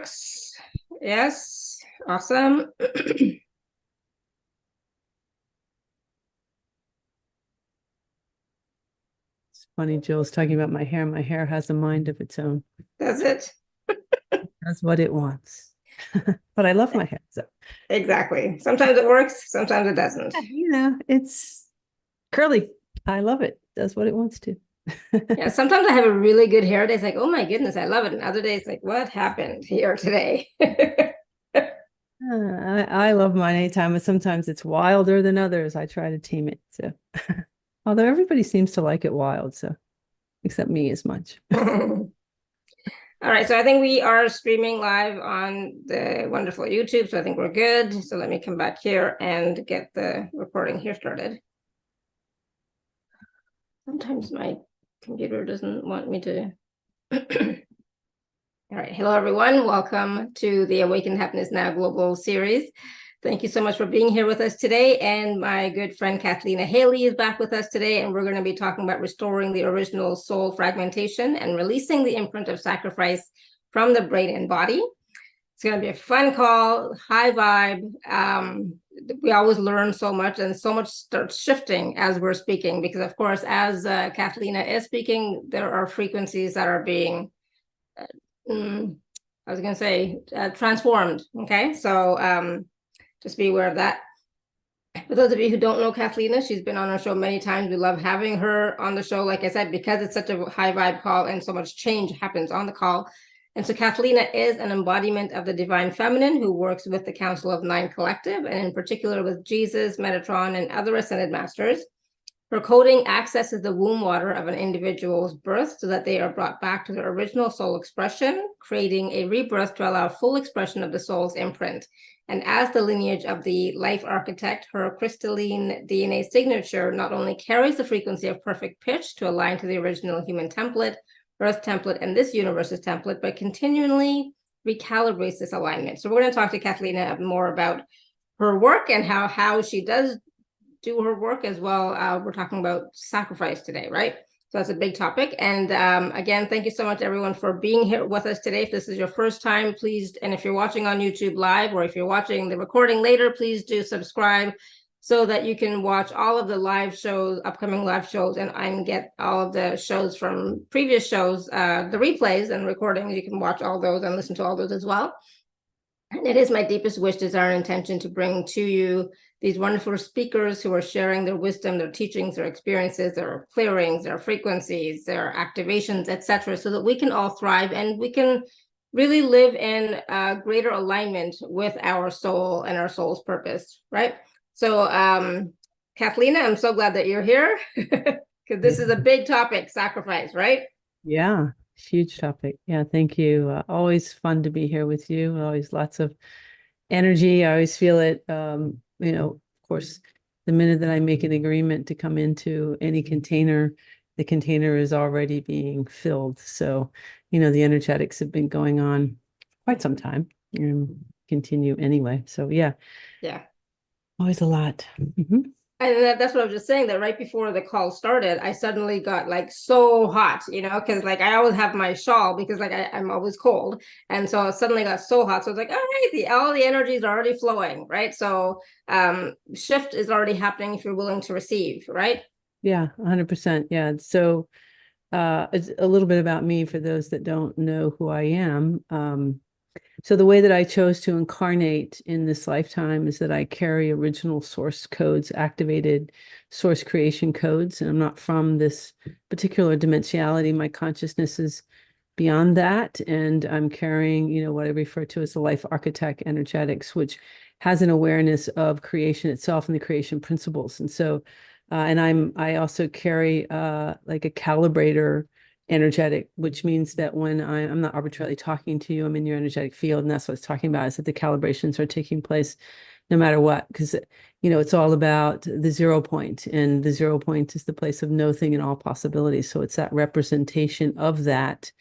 works. Yes, awesome. It's funny, Jill's talking about my hair. My hair has a mind of its own. That's it. That's what it wants. But I love my hair. So, Exactly. Sometimes it works, sometimes it doesn't. it's curly. I love it. Does what it wants to. Yeah, sometimes I have a really good hair day. It's like, oh my goodness, I love it. And other days, like, what happened here today? I love mine anytime, but sometimes it's wilder than others. I try to team it. So, although everybody seems to like it wild, so except me as much. All right, so I think we are streaming live on the wonderful YouTube, so I think we're good. So let me come back here and get the recording here started. Sometimes my computer doesn't want me to. All right, hello everyone. Welcome to the Awakened Happiness Now Global Series. Thank you so much for being here with us today. And my good friend Cathleena Hailley is back with us today, and we're going to be talking about restoring the original soul fragmentation and releasing the imprint of sacrifice from the brain and body. It's going to be a fun call, high vibe. We always learn so much, and so much starts shifting as we're speaking, because of course, as Cathleena is speaking, there are frequencies that are being I was going to say transformed. Okay, so just be aware of that. For those of you who don't know Cathleena, she's been on our show many times. We love having her on the show, like I said, because it's such a high vibe call and so much change happens on the call. And so Cathleena is an embodiment of the divine feminine who works with the Council of Nine Collective, and in particular with Jesus, Metatron, and other ascended masters. Her coding accesses the womb water of an individual's birth so that they are brought back to their original soul expression, creating a rebirth to allow full expression of the soul's imprint. And as the lineage of the life architect, her crystalline DNA signature not only carries the frequency of perfect pitch to align to the original human template, earth template, and this universe's template, but continually recalibrates this alignment. So we're going to talk to Cathleena more about her work and how she does do her work as well. We're talking about sacrifice today, right? So that's a big topic. And again, thank you so much, everyone, for being here with us today. If this is your first time, please, and if you're watching on YouTube Live, or if you're watching the recording later, please do subscribe so that you can watch all of the live shows, upcoming live shows, and get all of the shows from previous shows, the replays and recordings. You can watch all those and listen to all those as well. And it is my deepest wish, desire, and intention to bring to you these wonderful speakers who are sharing their wisdom, their teachings, their experiences, their clearings, their frequencies, their activations, etc., so that we can all thrive and we can really live in greater alignment with our soul and our soul's purpose, right? So, Cathleena, I'm so glad that you're here, because this is a big topic, sacrifice, right? Yeah, huge topic. Yeah, thank you. Always fun to be here with you. Always lots of energy. I always feel it. Of course, the minute that I make an agreement to come into any container, the container is already being filled. So, the energetics have been going on quite some time and continue anyway. So yeah. Always a lot. And that's what I was just saying, that right before the call started, I suddenly got like so hot, because like I always have my shawl because like I'm always cold. And so I suddenly got so hot. So it's like, all right, all the energy is already flowing, right? So shift is already happening if you're willing to receive, right? Yeah, 100%. Yeah. So it's a little bit about me for those that don't know who I am. So the way that I chose to incarnate in this lifetime is that I carry original source codes, activated source creation codes, and I'm not from this particular dimensionality. My consciousness is beyond that, and I'm carrying, what I refer to as the life architect energetics, which has an awareness of creation itself and the creation principles. And so, and I also carry like a calibrator energetic, which means that when I'm not arbitrarily talking to you, I'm in your energetic field. And that's what it's talking about, is that the calibrations are taking place no matter what, because, it's all about the 0 point, and the 0 point is the place of no thing and all possibilities. So it's that representation of that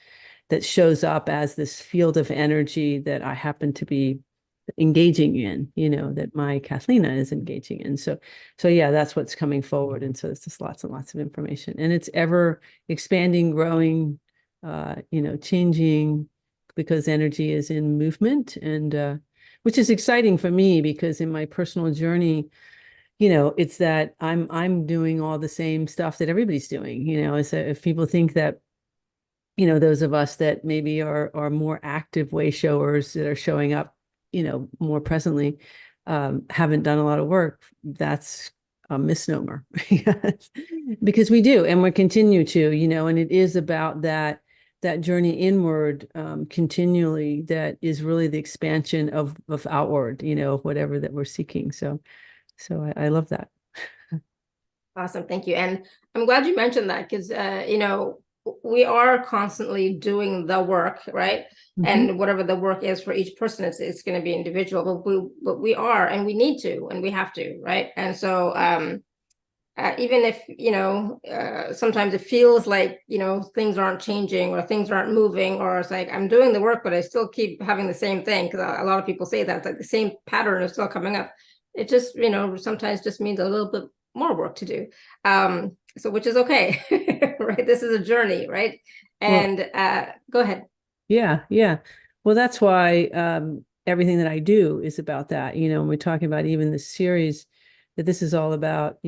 shows up as this field of energy that I happen to be engaging in, that my Cathleena is engaging in. So yeah, that's what's coming forward. And so it's just lots and lots of information, and it's ever expanding, growing, changing because energy is in movement, and which is exciting for me because in my personal journey, it's that I'm doing all the same stuff that everybody's doing. So if people think that, those of us that maybe are more active way showers that are showing up, more presently, haven't done a lot of work, that's a misnomer. Because we do, and we continue to, and it is about that journey inward, continually, that is really the expansion of outward, of whatever that we're seeking. So I love that. Awesome. Thank you. And I'm glad you mentioned that because, we are constantly doing the work, right? Mm-hmm. And whatever the work is for each person, it's going to be individual, but we are, and we need to, and we have to, right? And so, even if, sometimes it feels like, things aren't changing or things aren't moving, or it's like, I'm doing the work, but I still keep having the same thing. Because a lot of people say that, it's like the same pattern is still coming up. It just, sometimes just means a little bit more work to do. So which is okay, right? This is a journey, right? And go ahead. Yeah. Well, that's why everything that I do is about that. When we're talking about even this series, that this is all about,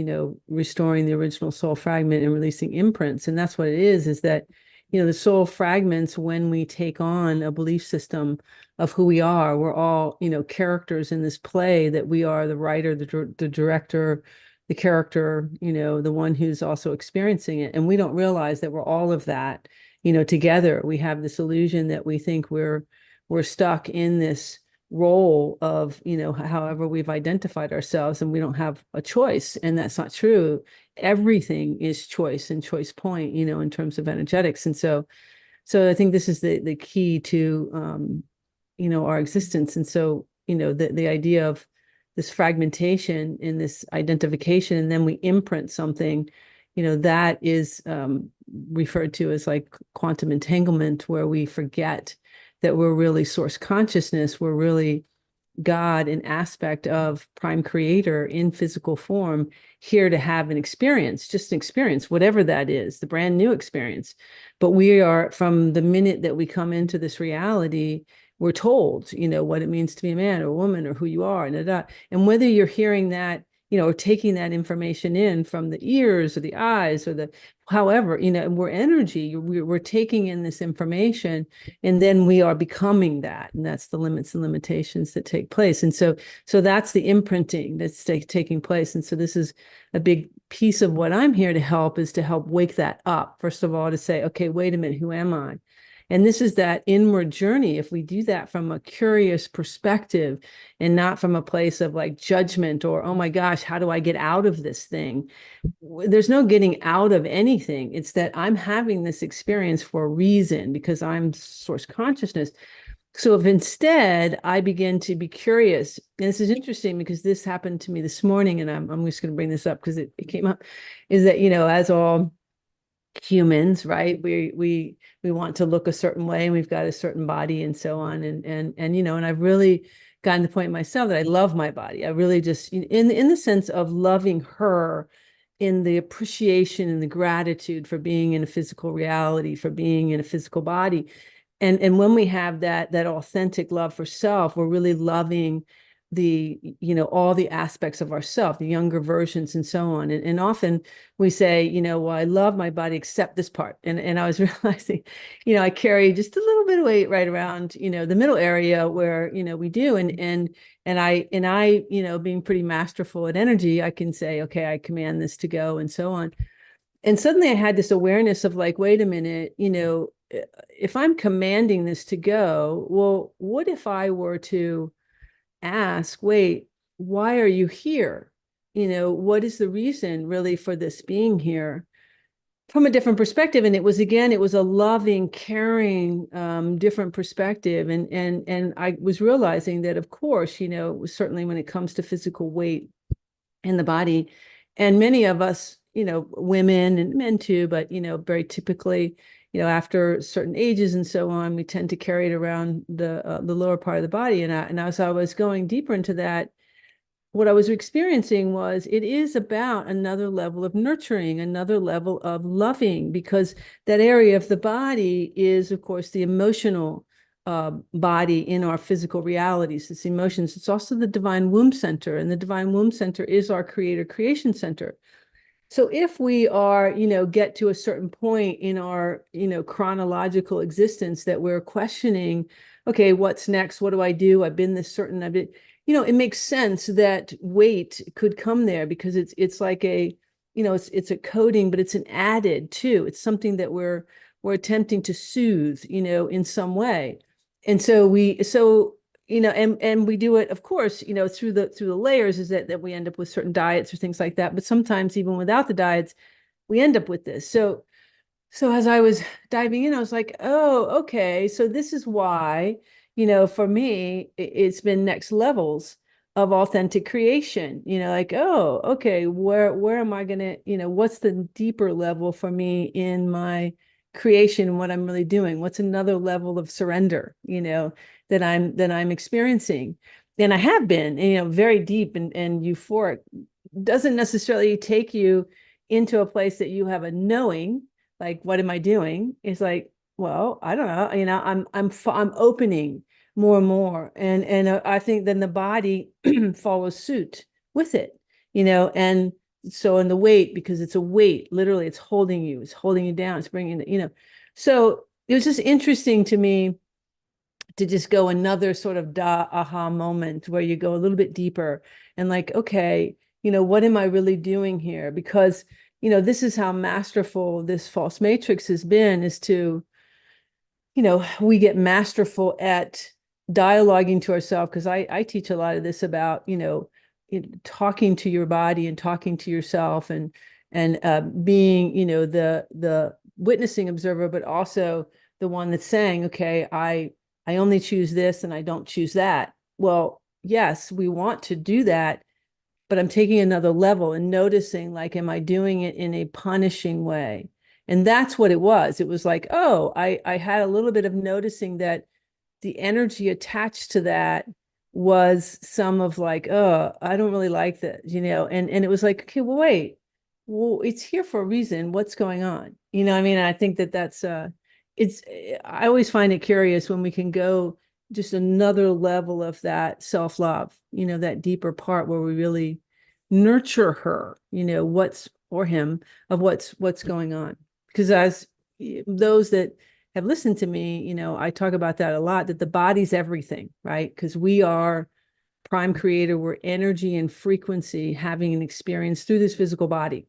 restoring the original soul fragment and releasing imprints. And that's what it is that, the soul fragments, when we take on a belief system of who we are, we're all, characters in this play, that we are the writer, the director, the character, the one who's also experiencing it. And we don't realize that we're all of that, together. We have this illusion that we think we're stuck in this role of, however we've identified ourselves, and we don't have a choice. And that's not true. Everything is choice and choice point, in terms of energetics. And so I think this is the key to, our existence. And so, the idea of this fragmentation in this identification, and then we imprint something, that is referred to as like quantum entanglement, where we forget that we're really source consciousness, we're really God, an aspect of prime creator in physical form, here to have an experience, just an experience, whatever that is, the brand new experience. But we are, from the minute that we come into this reality, we're told, what it means to be a man or a woman, or who you are, and whether you're hearing that, or taking that information in from the ears or the eyes or the, however, we're energy, we're taking in this information, and then we are becoming that. And that's the limits and limitations that take place. And so that's the imprinting that's taking place. And so this is a big piece of what I'm here to help, is to help wake that up. First of all, to say, okay, wait a minute, who am I? And this is that inward journey. If we do that from a curious perspective, and not from a place of like judgment or, oh my gosh, how do I get out of this thing? There's no getting out of anything. It's that I'm having this experience for a reason, because I'm source consciousness. So if instead I begin to be curious, and this is interesting because this happened to me this morning, and I'm just going to bring this up because it came up, is that, as all humans, right, we want to look a certain way, and we've got a certain body and so on, and I've really gotten to the point myself that I love my body. I really just, in the sense of loving her, in the appreciation and the gratitude for being in a physical reality, for being in a physical body. And when we have that authentic love for self, we're really loving the, all the aspects of ourself, the younger versions and so on. And often we say, well, I love my body except this part. And I was realizing, I carry just a little bit of weight right around, the middle area where, we do. And I, being pretty masterful at energy, I can say, okay, I command this to go and so on. And suddenly I had this awareness of like, wait a minute, if I'm commanding this to go, well, what if I were to ask, wait, why are you here? What is the reason really for this being here, from a different perspective? And it was a loving, caring, different perspective. And I was realizing that, of course, certainly when it comes to physical weight in the body, and many of us, women and men too, but, very typically, after certain ages and so on, we tend to carry it around the lower part of the body. And as I was going deeper into that, what I was experiencing was, it is about another level of nurturing, another level of loving, because that area of the body is, of course, the emotional body in our physical realities, it's emotions. It's also the divine womb center, and the divine womb center is our creator creation center. So if we are, get to a certain point in our, chronological existence that we're questioning, okay, what's next? What do I do? I've been this certain, I've been, it makes sense that weight could come there, because it's like a, it's a coding, but it's an added too. It's something that we're attempting to soothe, in some way. And so and we do it, of course, through the layers, is that we end up with certain diets or things like that. But sometimes even without the diets, we end up with this. So as I was diving in, I was like, oh, okay. So this is why, for me, it's been next levels of authentic creation, like, oh, okay, where am I gonna, what's the deeper level for me in my creation, what I'm really doing? What's another level of surrender, that I'm experiencing? And I have been, very deep and euphoric. Doesn't necessarily take you into a place that you have a knowing, like, what am I doing? It's like, well, I don't know, I'm opening more and more, and I think then the body follows suit with it, and so in the weight, because it's a weight, literally, it's holding you down, it's bringing it, so it was just interesting to me to just go another sort of aha moment where you go a little bit deeper and like, okay, what am I really doing here? Because, this is how masterful this false matrix has been, is to, we get masterful at dialoguing to ourselves. Because I teach a lot of this about, talking to your body and talking to yourself, and being, the witnessing observer, but also the one that's saying, okay, I only choose this and I don't choose that. Well, yes, we want to do that, but I'm taking another level and noticing, like, am I doing it in a punishing way? And that's what it was. It was like, oh, I had a little bit of noticing that the energy attached to that was some of like, oh, I don't really like this, and it was like, okay, well, wait, well, it's here for a reason. What's going on? I mean, I think that's I always find it curious when we can go just another level of that self-love, that deeper part where we really nurture her, what's, or him, of what's going on. Because as those that have listened to me, I talk about that a lot, that the body's everything, right? Because we are prime creator, we're energy and frequency having an experience through this physical body,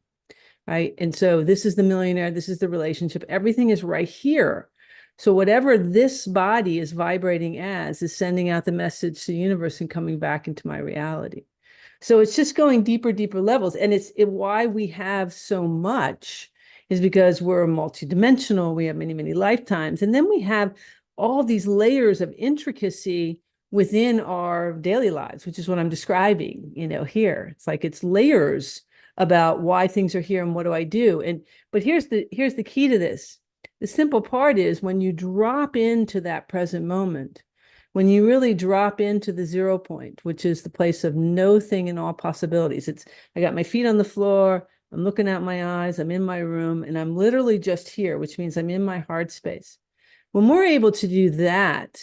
right? And so this is the millionaire, this is the relationship, everything is right here. So whatever this body is vibrating as is sending out the message to the universe and coming back into my reality. So it's just going deeper levels. And why we have so much is because we're multidimensional. We have many, many lifetimes. And then we have all these layers of intricacy within our daily lives, which is what I'm describing, here. It's like, it's layers about why things are here and what do I do. But here's the key to this. The simple part is, when you drop into that present moment, when you really drop into the 0 point, which is the place of no thing and all possibilities. I got my feet on the floor, I'm looking out my eyes, I'm in my room, and I'm literally just here, which means I'm in my heart space. When we're able to do that,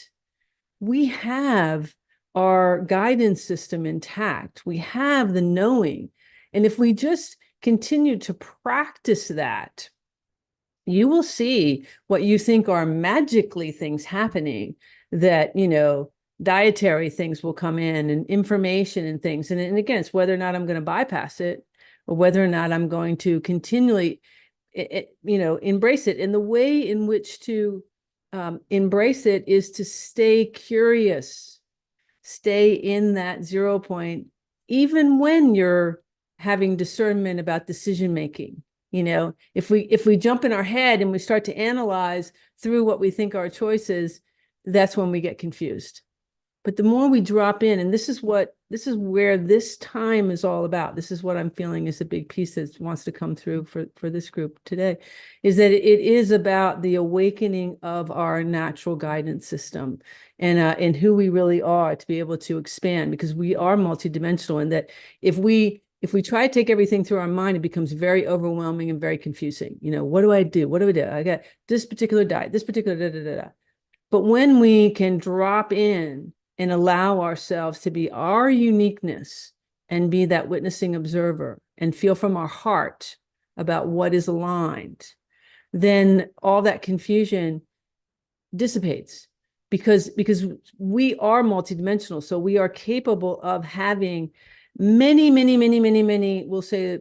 we have our guidance system intact. We have the knowing. And if we just continue to practice that, you will see what you think are magically things happening, that, dietary things will come in, and information and things. And again, it's whether or not I'm going to bypass it, or whether or not I'm going to continually, embrace it. And the way in which to embrace it is to stay curious, stay in that 0 point, even when you're having discernment about decision making. If we jump in our head and we start to analyze through what we think our choices, that's when we get confused. But the more we drop in, and this is where this time is all about. This is what I'm feeling is a big piece that wants to come through for this group today, is that it is about the awakening of our natural guidance system, and who we really are, to be able to expand, because we are multidimensional, and that if we try to take everything through our mind, it becomes very overwhelming and very confusing. What do I do? What do I do? I got this particular diet, this particular da da da da. But when we can drop in and allow ourselves to be our uniqueness and be that witnessing observer and feel from our heart about what is aligned, then all that confusion dissipates, because we are multidimensional. So we are capable of having many, we'll say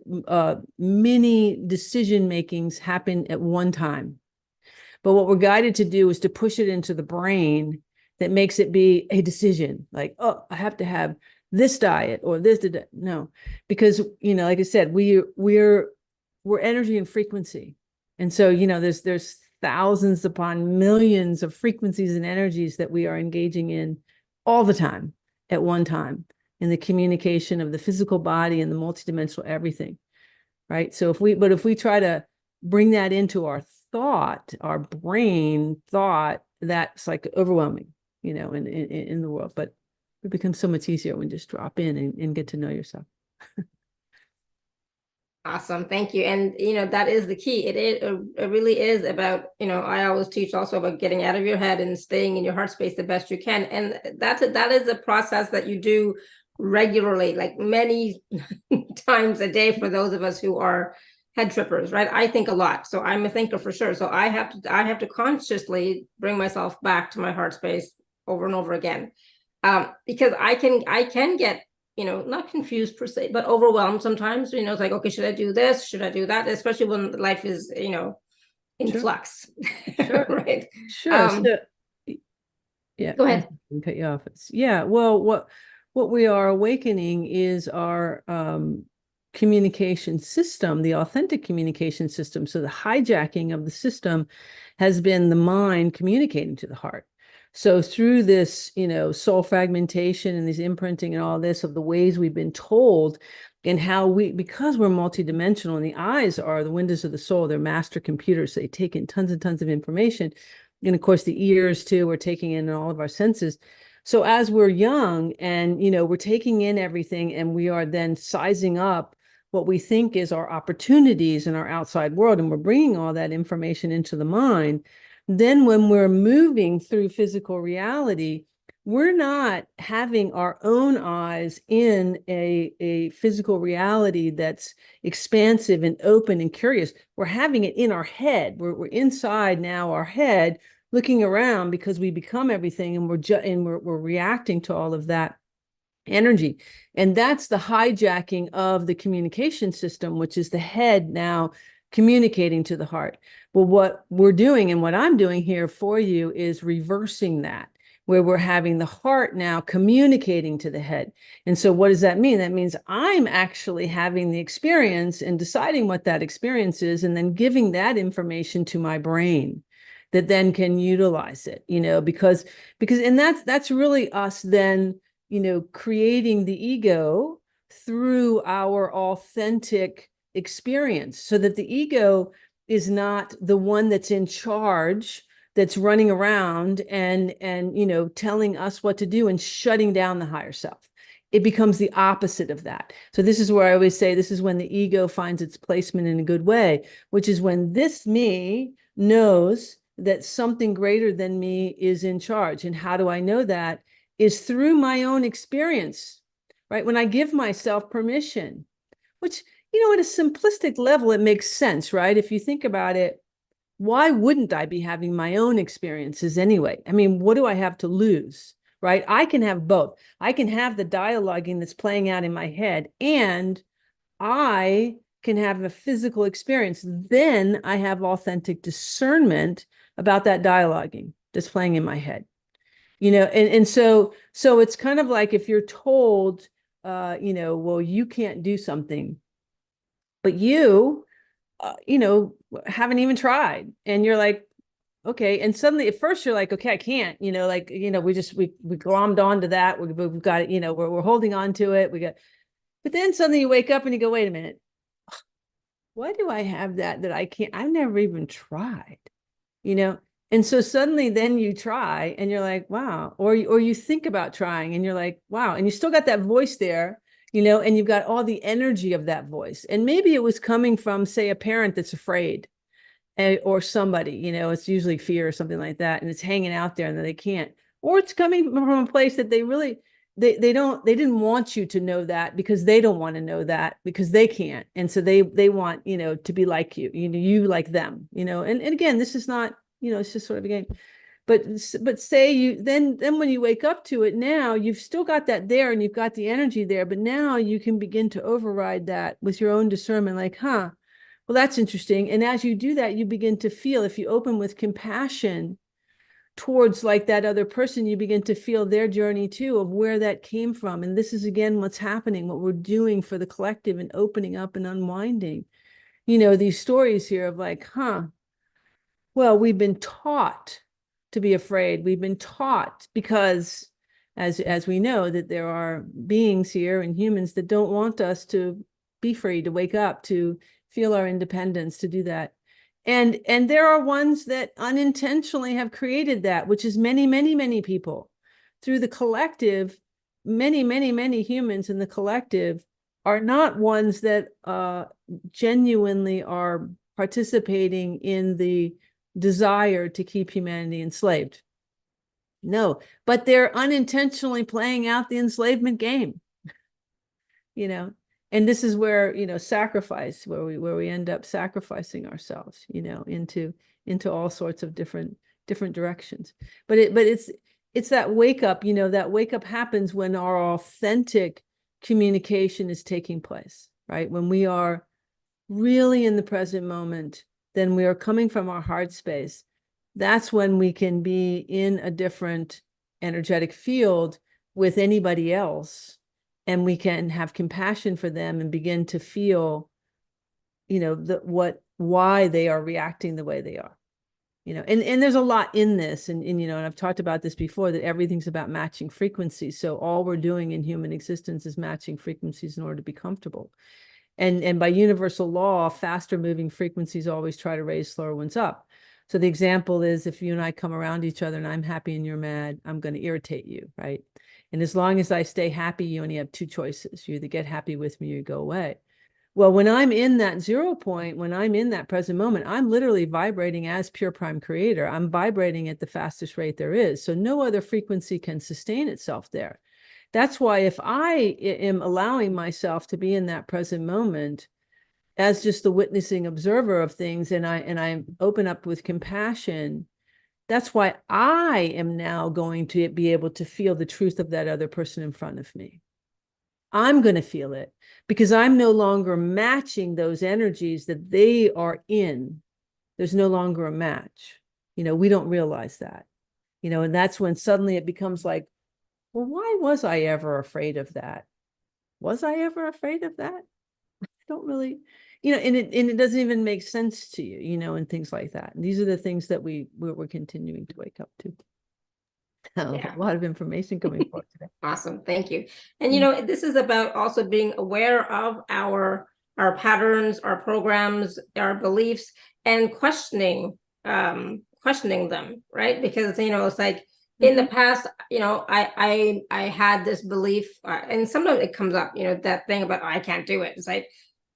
many decision makings happen at one time. But what we're guided to do is to push it into the brain that makes it be a decision, like, oh, I have to have this diet or this. No, because, like I said, we're energy and frequency. And so, there's thousands upon millions of frequencies and energies that we are engaging in all the time at one time in the communication of the physical body and the multidimensional everything, right? So if we try to bring that into our thought, our brain thought, that's like overwhelming, in the world. But it becomes so much easier when you just drop in and get to know yourself. Awesome. Thank you. And, that is the key. It really is about, I always teach also about getting out of your head and staying in your heart space the best you can. And that is a process that you do regularly, like many times a day for those of us who are head trippers, right? I think a lot. So I'm a thinker for sure. So I have to consciously bring myself back to my heart space over and over again. Because I can get, not confused per se, but overwhelmed sometimes. It's like, okay, should I do this? Should I do that? Especially when life is, in Sure. flux. Sure. Right. Sure. Yeah. Go ahead. Cut you off. Well, what we are awakening is our communication system, the authentic communication system. So the hijacking of the system has been the mind communicating to the heart. So through this, soul fragmentation and this imprinting and all this of the ways we've been told, and how because we're multidimensional, and the eyes are the windows of the soul, they're master computers. So they take in tons and tons of information. And of course, the ears too, we're taking in all of our senses. So as we're young and, we're taking in everything, and we are then sizing up what we think is our opportunities in our outside world, and we're bringing all that information into the mind. Then when we're moving through physical reality, we're not having our own eyes in a physical reality that's expansive and open and curious. We're having it in our head. We're inside now our head, looking around, because we become everything, and we're reacting to all of that energy. And that's the hijacking of the communication system, which is the head now communicating to the heart. Well, what we're doing and what I'm doing here for you is reversing that, where we're having the heart now communicating to the head. And so what does that mean? That means I'm actually having the experience and deciding what that experience is, and then giving that information to my brain that then can utilize it, because and that's really us then, creating the ego through our authentic experience, so that the ego is not the one that's in charge, that's running around and telling us what to do and shutting down the higher self. It becomes the opposite of that. So this is where I always say, this is when the ego finds its placement in a good way, which is when this me knows that something greater than me is in charge. And how do I know that? Is through my own experience, right? When I give myself permission, which, at a simplistic level, it makes sense, right? If you think about it, why wouldn't I be having my own experiences anyway? I mean, what do I have to lose, right? I can have both. I can have the dialoguing that's playing out in my head, and I can have a physical experience. Then I have authentic discernment about that dialoguing that's playing in my head. And so it's kind of like if you're told, well, you can't do something, but you haven't even tried, and you're like, okay. And suddenly at first you're like, okay, I can't, we glommed onto that. We've got it, we're holding on to it. But then suddenly you wake up and you go, wait a minute, why do I have that I can't? I've never even tried, And so suddenly then you try and you're like, wow. Or you think about trying and you're like, wow. And you still got that voice there, and you've got all the energy of that voice. And maybe it was coming from, say, a parent that's afraid, or somebody, it's usually fear or something like that, and it's hanging out there and then they can't, or it's coming from a place that they really, they didn't want you to know that because they don't want to know that because they can't, and so they want, to be like you, you like them, and again, this is not, it's just sort of a game. But say you then when you wake up to it, now you've still got that there and you've got the energy there, but now you can begin to override that with your own discernment, like, well, that's interesting. And as you do that, you begin to feel, if you open with compassion towards like that other person, you begin to feel their journey too, of where that came from. And this is again what's happening, what we're doing for the collective and opening up and unwinding, these stories here of like, well, we've been taught to be afraid. We've been taught because as we know that there are beings here and humans that don't want us to be free, to wake up, to feel our independence, to do that. And there are ones that unintentionally have created that, which is many, many, many people. Through the collective, many, many, many humans in the collective are not ones that genuinely are participating in the desire to keep humanity enslaved. No, but they're unintentionally playing out the enslavement game, and this is where, sacrifice, where we end up sacrificing ourselves, into all sorts of different directions. But it's that wake up, that wake up happens when our authentic communication is taking place, right? When we are really in the present moment, then we are coming from our heart space. That's when we can be in a different energetic field with anybody else, and we can have compassion for them and begin to feel, why they are reacting the way they are, and there's a lot in this, and I've talked about this before, that everything's about matching frequencies. So all we're doing in human existence is matching frequencies in order to be comfortable. And by universal law, faster moving frequencies always try to raise slower ones up. So the example is, if you and I come around each other and I'm happy and you're mad, I'm going to irritate you, right? And as long as I stay happy, you only have two choices. You either get happy with me or you go away. Well, when I'm in that 0 point, when I'm in that present moment, I'm literally vibrating as pure prime creator. I'm vibrating at the fastest rate there is. So no other frequency can sustain itself there. That's why if I am allowing myself to be in that present moment as just the witnessing observer of things, and I open up with compassion, that's why I am now going to be able to feel the truth of that other person in front of me. I'm going to feel it because I'm no longer matching those energies that they are in. There's no longer a match. We don't realize that, and that's when suddenly it becomes like, well, why was I ever afraid of that? Was I ever afraid of that? I don't really, and it doesn't even make sense to you, and things like that. And these are the things that we're continuing to wake up to. Yeah. A lot of information coming forward today. Awesome. Thank you. And this is about also being aware of our patterns, our programs, our beliefs, and questioning them, right? Because it's like in the past, I had this belief, and sometimes it comes up, that thing about, oh, I can't do it. It's like,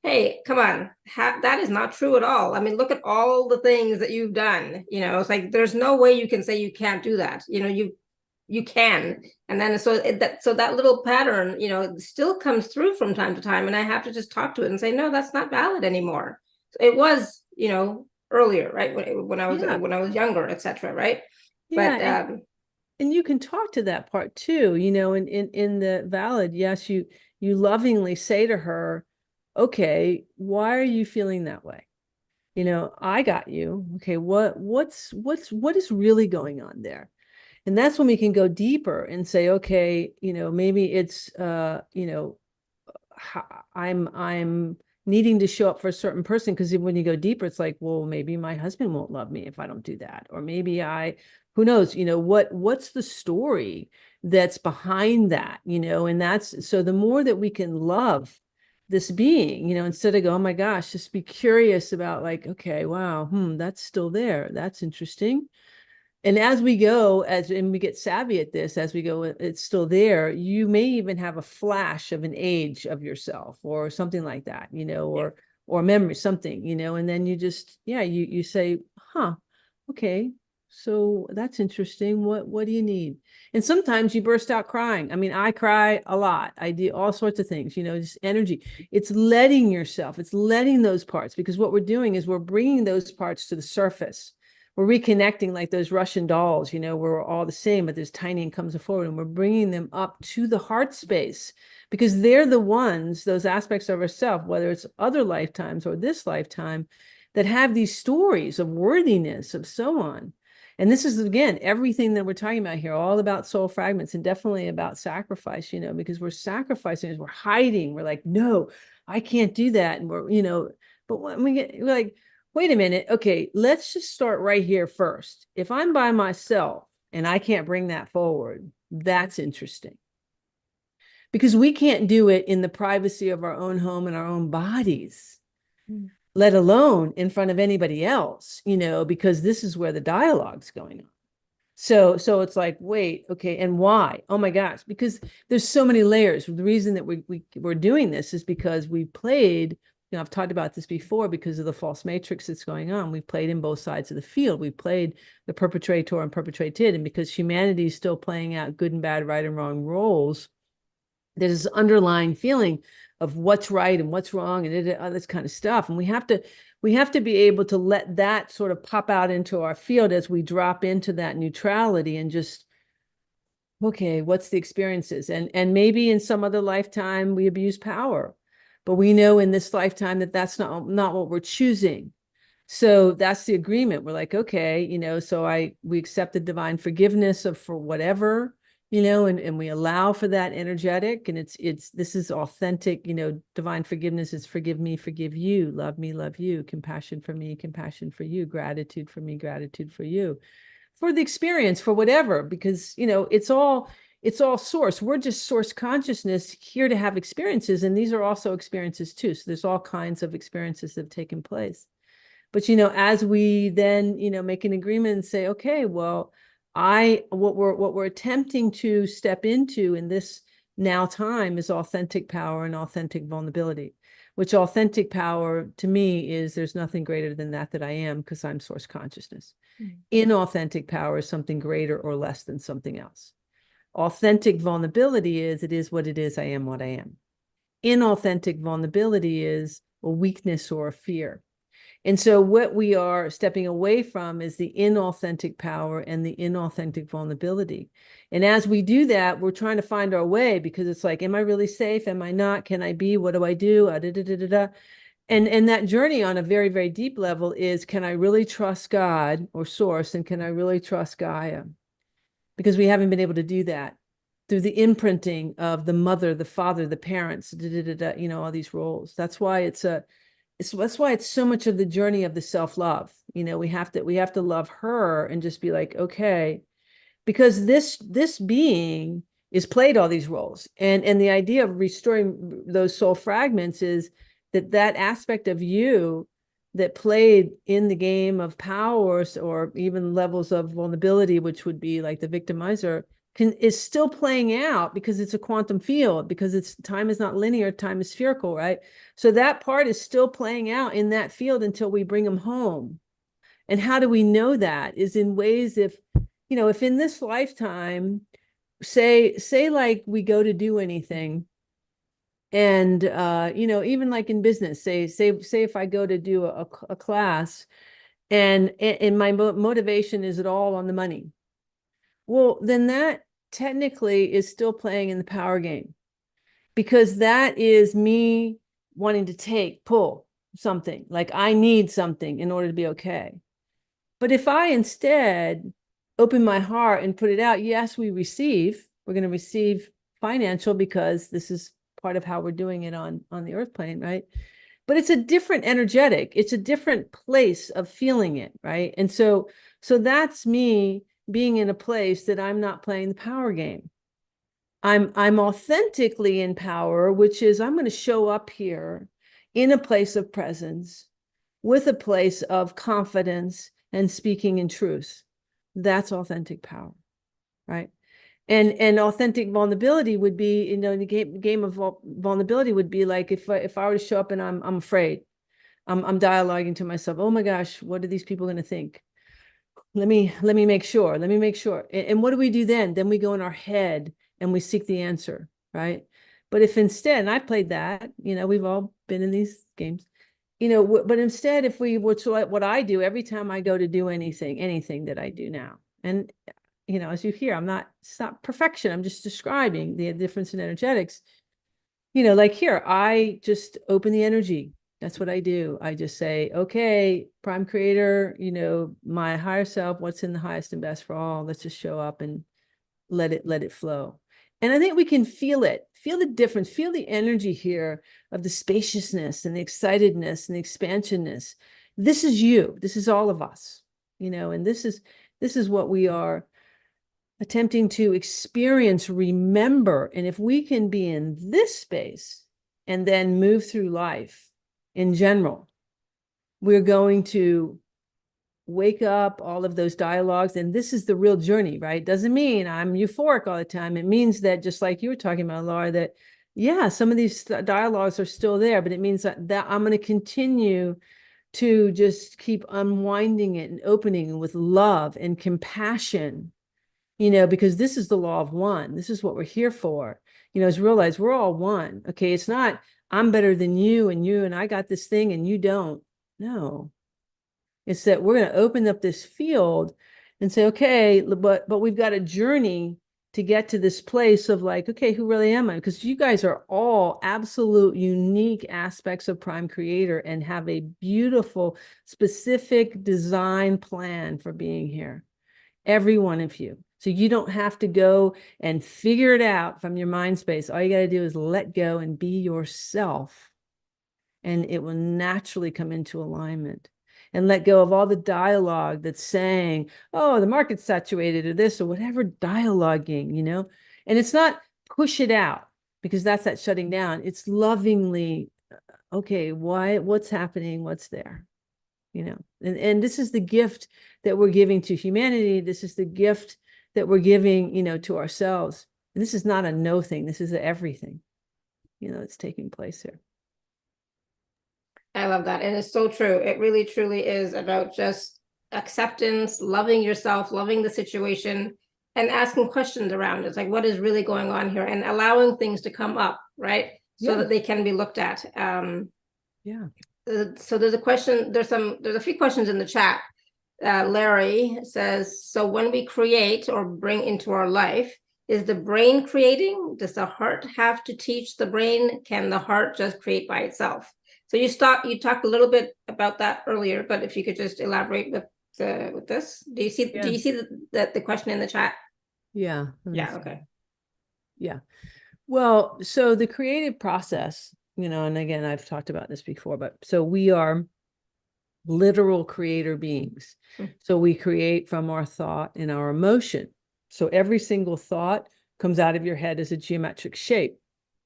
hey, come on, that is not true at all. I mean, look at all the things that you've done. It's like there's no way you can say you can't do that. You can. And then so that little pattern, still comes through from time to time, and I have to just talk to it and say, no, that's not valid anymore. It was, earlier, right, when I was younger, etc., right? Yeah, but and you can talk to that part too, in the valid, yes, you lovingly say to her, okay, why are you feeling that way? I got you. Okay, what is really going on there? And that's when we can go deeper and say, okay, maybe it's, I'm needing to show up for a certain person, because when you go deeper, it's like, well, maybe my husband won't love me if I don't do that. Or maybe who knows, what's the story that's behind that, and that's, so the more that we can love this being, instead of go, oh my gosh, just be curious about like, okay, wow, that's still there. That's interesting. And as we go, and we get savvy at this, as we go, it's still there. You may even have a flash of an age of yourself or something like that, or or memory, something, you know, and then you just, yeah, you say, huh, okay, so that's interesting. What do you need? And sometimes you burst out crying. I mean, I cry a lot. I do all sorts of things, you know, just energy. It's letting yourself, it's letting those parts, because what we're doing is we're bringing those parts to the surface. We're reconnecting like those Russian dolls, you know, we're all the same, but there's tiny and comes forward, and we're bringing them up to the heart space, because they're the ones, those aspects of ourselves, whether it's other lifetimes or this lifetime, that have these stories of worthiness, of so on. And this is, again, everything that we're talking about here, all about soul fragments, and definitely about sacrifice, you know, because we're sacrificing, we're hiding. We're like, no, I can't do that. And we're, you know, but when we're like, wait a minute, okay, let's just start right here first. If I'm by myself and I can't bring that forward, that's interesting. Because we can't do it in the privacy of our own home and our own bodies. Let alone in front of anybody else, you know, because this is where the dialogue's going on. So it's like, wait, okay, and why? Oh my gosh, because there's so many layers. The reason that we're doing this is because we played, you know, I've talked about this before, because of the false matrix that's going on. We played in both sides of the field. We played the perpetrator and perpetrated, and because humanity is still playing out good and bad, right and wrong roles, there's this underlying feeling of what's right and what's wrong and all this kind of stuff. And we have to be able to let that sort of pop out into our field as we drop into that neutrality and just, okay, what's the experiences? And maybe in some other lifetime we abuse power, but we know in this lifetime that that's not what we're choosing. So that's the agreement. We're like, okay, you know, so we accept the divine forgiveness for whatever, you know, and we allow for that energetic, and this is authentic, you know, divine forgiveness is forgive me, forgive you, love me, love you, compassion for me, compassion for you, gratitude for me, gratitude for you, for the experience, for whatever, because, you know, it's all source. We're just source consciousness here to have experiences, and these are also experiences too. So there's all kinds of experiences that have taken place. But, you know, as we then, you know, make an agreement and say, okay, well, what we're attempting to step into in this now time is authentic power and authentic vulnerability, which authentic power to me is there's nothing greater than that I am, because I'm source consciousness. Inauthentic power is something greater or less than something else. Authentic vulnerability is it is what it is, I am what I am. Inauthentic vulnerability is a weakness or a fear. And so what we are stepping away from is the inauthentic power and the inauthentic vulnerability. And as we do that, we're trying to find our way, because it's like, am I really safe? Am I not? Can I be? What do I do? And that journey on a very, very deep level is, can I really trust God or source? And can I really trust Gaia? Because we haven't been able to do that through the imprinting of the mother, the father, the parents, you know, all these roles. That's why that's why it's so much of the journey of the self-love. You know, we have to love her and just be like, okay, because this being is played all these roles. And the idea of restoring those soul fragments is that aspect of you that played in the game of powers or even levels of vulnerability, which would be like the victimizer, is still playing out, because it's a quantum field, because time is not linear, time is spherical, right? So that part is still playing out in that field until we bring them home. And how do we know that? Is in ways, if in this lifetime, say like we go to do anything, and even like in business, say if I go to do a class, and my motivation is it all on the money, well, then that technically is still playing in the power game, because that is me wanting to pull something, like I need something in order to be okay. But if I instead open my heart and put it out, yes, we're going to receive financial, because this is part of how we're doing it on the earth plane, right? But it's a different energetic, it's a different place of feeling it, right? And so that's me being in a place that I'm not playing the power game. I'm authentically in power, which is I'm going to show up here in a place of presence with a place of confidence and speaking in truth. That's authentic power, right? And authentic vulnerability would be, the game of vulnerability would be like if I were to show up and I'm afraid. I'm dialoguing to myself, oh my gosh, what are these people going to think? Let me make sure. Let me make sure. And what do we do then? Then we go in our head and we seek the answer, right? But if instead, and I played that, we've all been in these games, but instead, if we were to what I do every time I go to do anything that I do now, and as you hear, it's not perfection. I'm just describing the difference in energetics. Like here, I just open the energy. That's what I do. I just say, okay, prime creator, my higher self, what's in the highest and best for all? Let's just show up and let it flow. And I think we can feel the difference, feel the energy here of the spaciousness and the excitedness and the expansionness. This is you. This is all of us, and this is what we are attempting to experience, remember. And if we can be in this space and then move through life in general, we're going to wake up all of those dialogues. And this is the real journey, right? Doesn't mean I'm euphoric all the time. It means that, just like you were talking about, Laura, that yeah, some of these dialogues are still there, but it means that I'm going to continue to just keep unwinding it and opening with love and compassion, because this is the law of one. This is what we're here for, is realize we're all one. Okay. It's not, I'm better than you and I got this thing and you don't. No, it's that we're going to open up this field and say, okay, but we've got a journey to get to this place of like, okay, who really am I? Because you guys are all absolute unique aspects of Prime Creator and have a beautiful, specific design plan for being here. Every one of you. So you don't have to go and figure it out from your mind space. All you got to do is let go and be yourself. And it will naturally come into alignment. And let go of all the dialogue that's saying, oh, the market's saturated or this or whatever dialoguing, And it's not push it out, because that's that shutting down. It's lovingly, okay, what's happening? What's there? And this is the gift that we're giving to humanity. This is the gift that we're giving, to ourselves. And this is not a no thing. This is everything, that's taking place here. I love that. And it's so true. It really, truly is about just acceptance, loving yourself, loving the situation, and asking questions around it. It's like, what is really going on here? And allowing things to come up, right? So that they can be looked at. Yeah. So there's a question, there's a few questions in the chat. Larry says, so when we create or bring into our life, is the brain creating? Does the heart have to teach the brain? Can the heart just create by itself? So you talked a little bit about that earlier, but if you could just elaborate with this. Do you see the question in the chat? Yeah. Yeah, okay. Yeah. Well, so the creative process, and again, I've talked about this before, but so we are literal creator beings. So we create from our thought and our emotion. So every single thought comes out of your head as a geometric shape.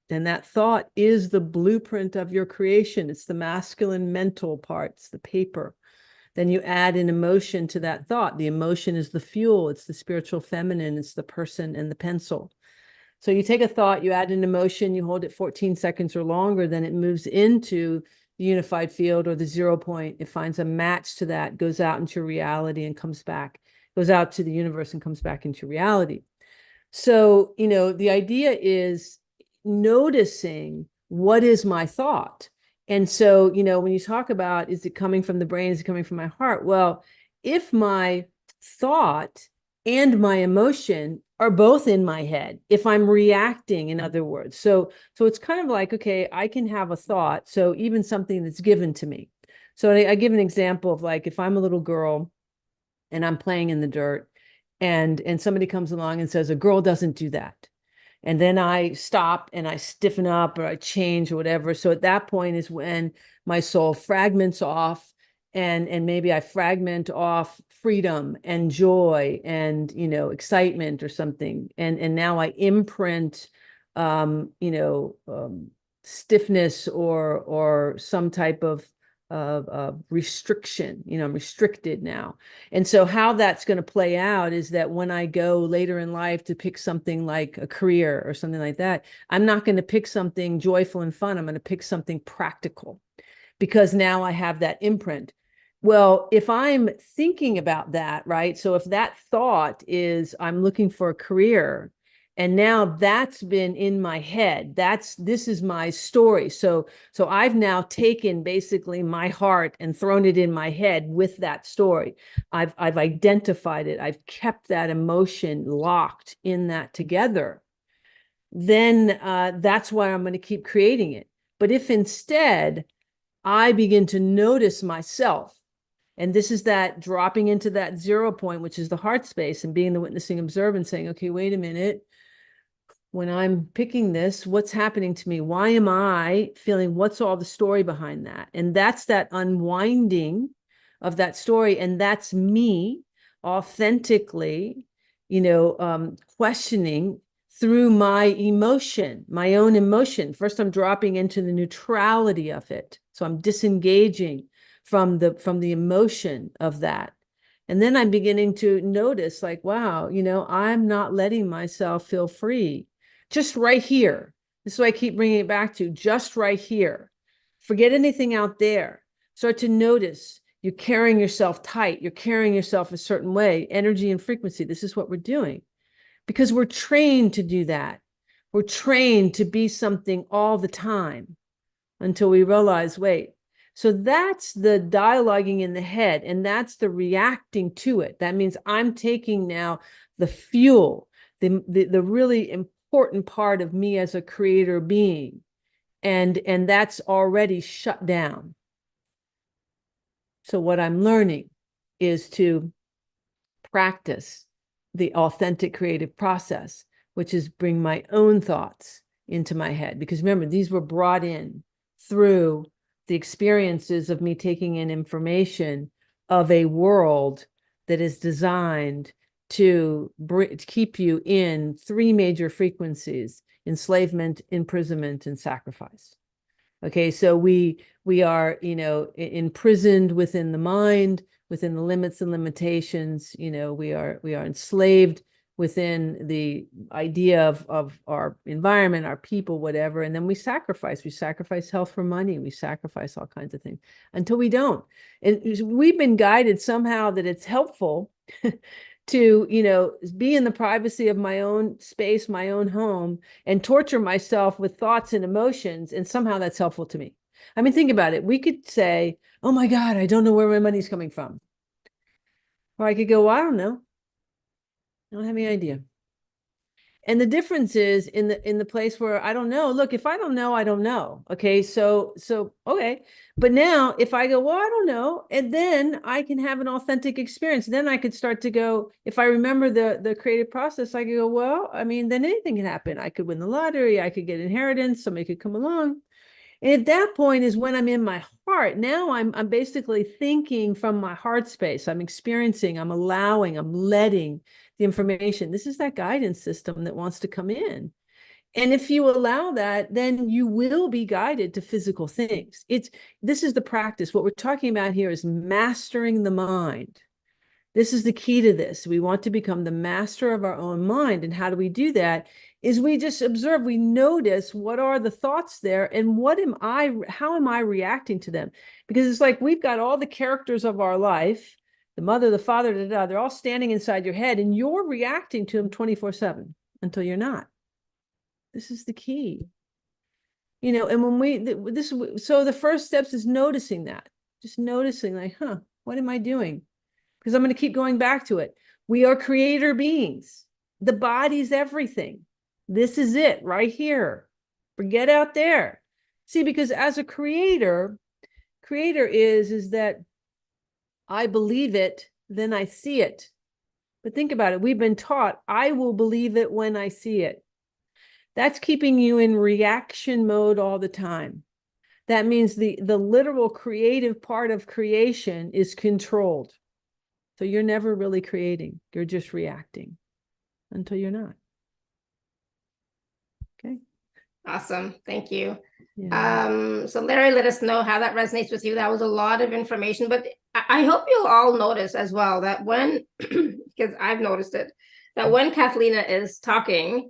And that thought is the blueprint of your creation. It's the masculine mental parts, the paper. Then you add an emotion to that thought. The emotion is the fuel. It's the spiritual feminine. It's the person and the pencil. So you take a thought, you add an emotion, you hold it 14 seconds or longer, then it moves into the unified field or the 0 point. It finds a match to that, goes out into reality and comes back, goes out to the universe and comes back into reality. So, the idea is noticing what is my thought. And so, when you talk about, is it coming from the brain? Is it coming from my heart? Well, if my thought and my emotion are both in my head, if I'm reacting, in other words. So it's kind of like, okay, I can have a thought. So even something that's given to me. So I give an example of like, if I'm a little girl and I'm playing in the dirt and somebody comes along and says, a girl doesn't do that. And then I stop and I stiffen up or I change or whatever. So at that point is when my soul fragments off and maybe I fragment off freedom and joy and, excitement or something. And now I imprint, stiffness or some type of restriction, I'm restricted now. And so how that's going to play out is that when I go later in life to pick something like a career or something like that, I'm not going to pick something joyful and fun. I'm going to pick something practical, because now I have that imprint. Well, if I'm thinking about that, right? So if that thought is I'm looking for a career, and now that's been in my head, this is my story. So I've now taken basically my heart and thrown it in my head with that story. I've identified it. I've kept that emotion locked in that together. Then that's why I'm going to keep creating it. But if instead I begin to notice myself, and this is that dropping into that 0 point, which is the heart space, and being the witnessing observer and saying, okay, wait a minute. When I'm picking this, what's happening to me? Why am I feeling, what's all the story behind that? And that's that unwinding of that story. And that's me authentically, questioning through my emotion, my own emotion. First, I'm dropping into the neutrality of it. So I'm disengaging from the emotion of that. And then I'm beginning to notice like, wow, I'm not letting myself feel free. Just right here. This is what I keep bringing it back to, just right here. Forget anything out there. Start to notice you're carrying yourself tight. You're carrying yourself a certain way, energy and frequency. This is what we're doing because we're trained to do that. We're trained to be something all the time until we realize, wait, so that's the dialoguing in the head, and that's the reacting to it. That means I'm taking now the fuel, the really important part of me as a creator being, and that's already shut down. So what I'm learning is to practice the authentic creative process, which is bring my own thoughts into my head. Because remember, these were brought in through the experiences of me taking in information of a world that is designed to keep you in 3 major frequencies: enslavement, imprisonment, and sacrifice. Okay, so we are, imprisoned within the mind, within the limits and limitations. We are enslaved within the idea of our environment, our people, whatever. And then we sacrifice health for money. We sacrifice all kinds of things until we don't. And we've been guided somehow that it's helpful to, be in the privacy of my own space, my own home, and torture myself with thoughts and emotions. And somehow that's helpful to me. I mean, think about it. We could say, oh my God, I don't know where my money's coming from. Or I could go, well, I don't know. I don't have any idea. And the difference is in the place where I don't know. Look, if I don't know, I don't know. Okay. So okay. But now if I go, well, I don't know, and then I can have an authentic experience. Then I could start to go, if I remember the creative process, I could go, well, I mean, then anything can happen. I could win the lottery, I could get inheritance, somebody could come along. And at that point is when I'm in my heart. Now I'm basically thinking from my heart space. I'm experiencing, I'm allowing, I'm letting the information. This is that guidance system that wants to come in. And if you allow that, then you will be guided to physical things. This is the practice. What we're talking about here is mastering the mind. This is the key to this. We want to become the master of our own mind. And how do we do that? Is we just observe, we notice what are the thoughts there and how am I reacting to them? Because it's like we've got all the characters of our life, the mother, the father, they're all standing inside your head and you're reacting to them 24/7 until you're not. This is the key. And when so the first steps is noticing that, just noticing like, what am I doing? Because I'm going to keep going back to it. We are creator beings. The body's everything. This is it right here. Forget out there. See, because as a creator is that I believe it, then I see it. But think about it. We've been taught, I will believe it when I see it. That's keeping you in reaction mode all the time. That means the literal creative part of creation is controlled. So you're never really creating. You're just reacting until you're not. Okay. Awesome. Thank you. Yeah. So Larry, let us know how that resonates with you. That was a lot of information, but I hope you'll all notice as well that when, because I've noticed it, that when Cathleena is talking,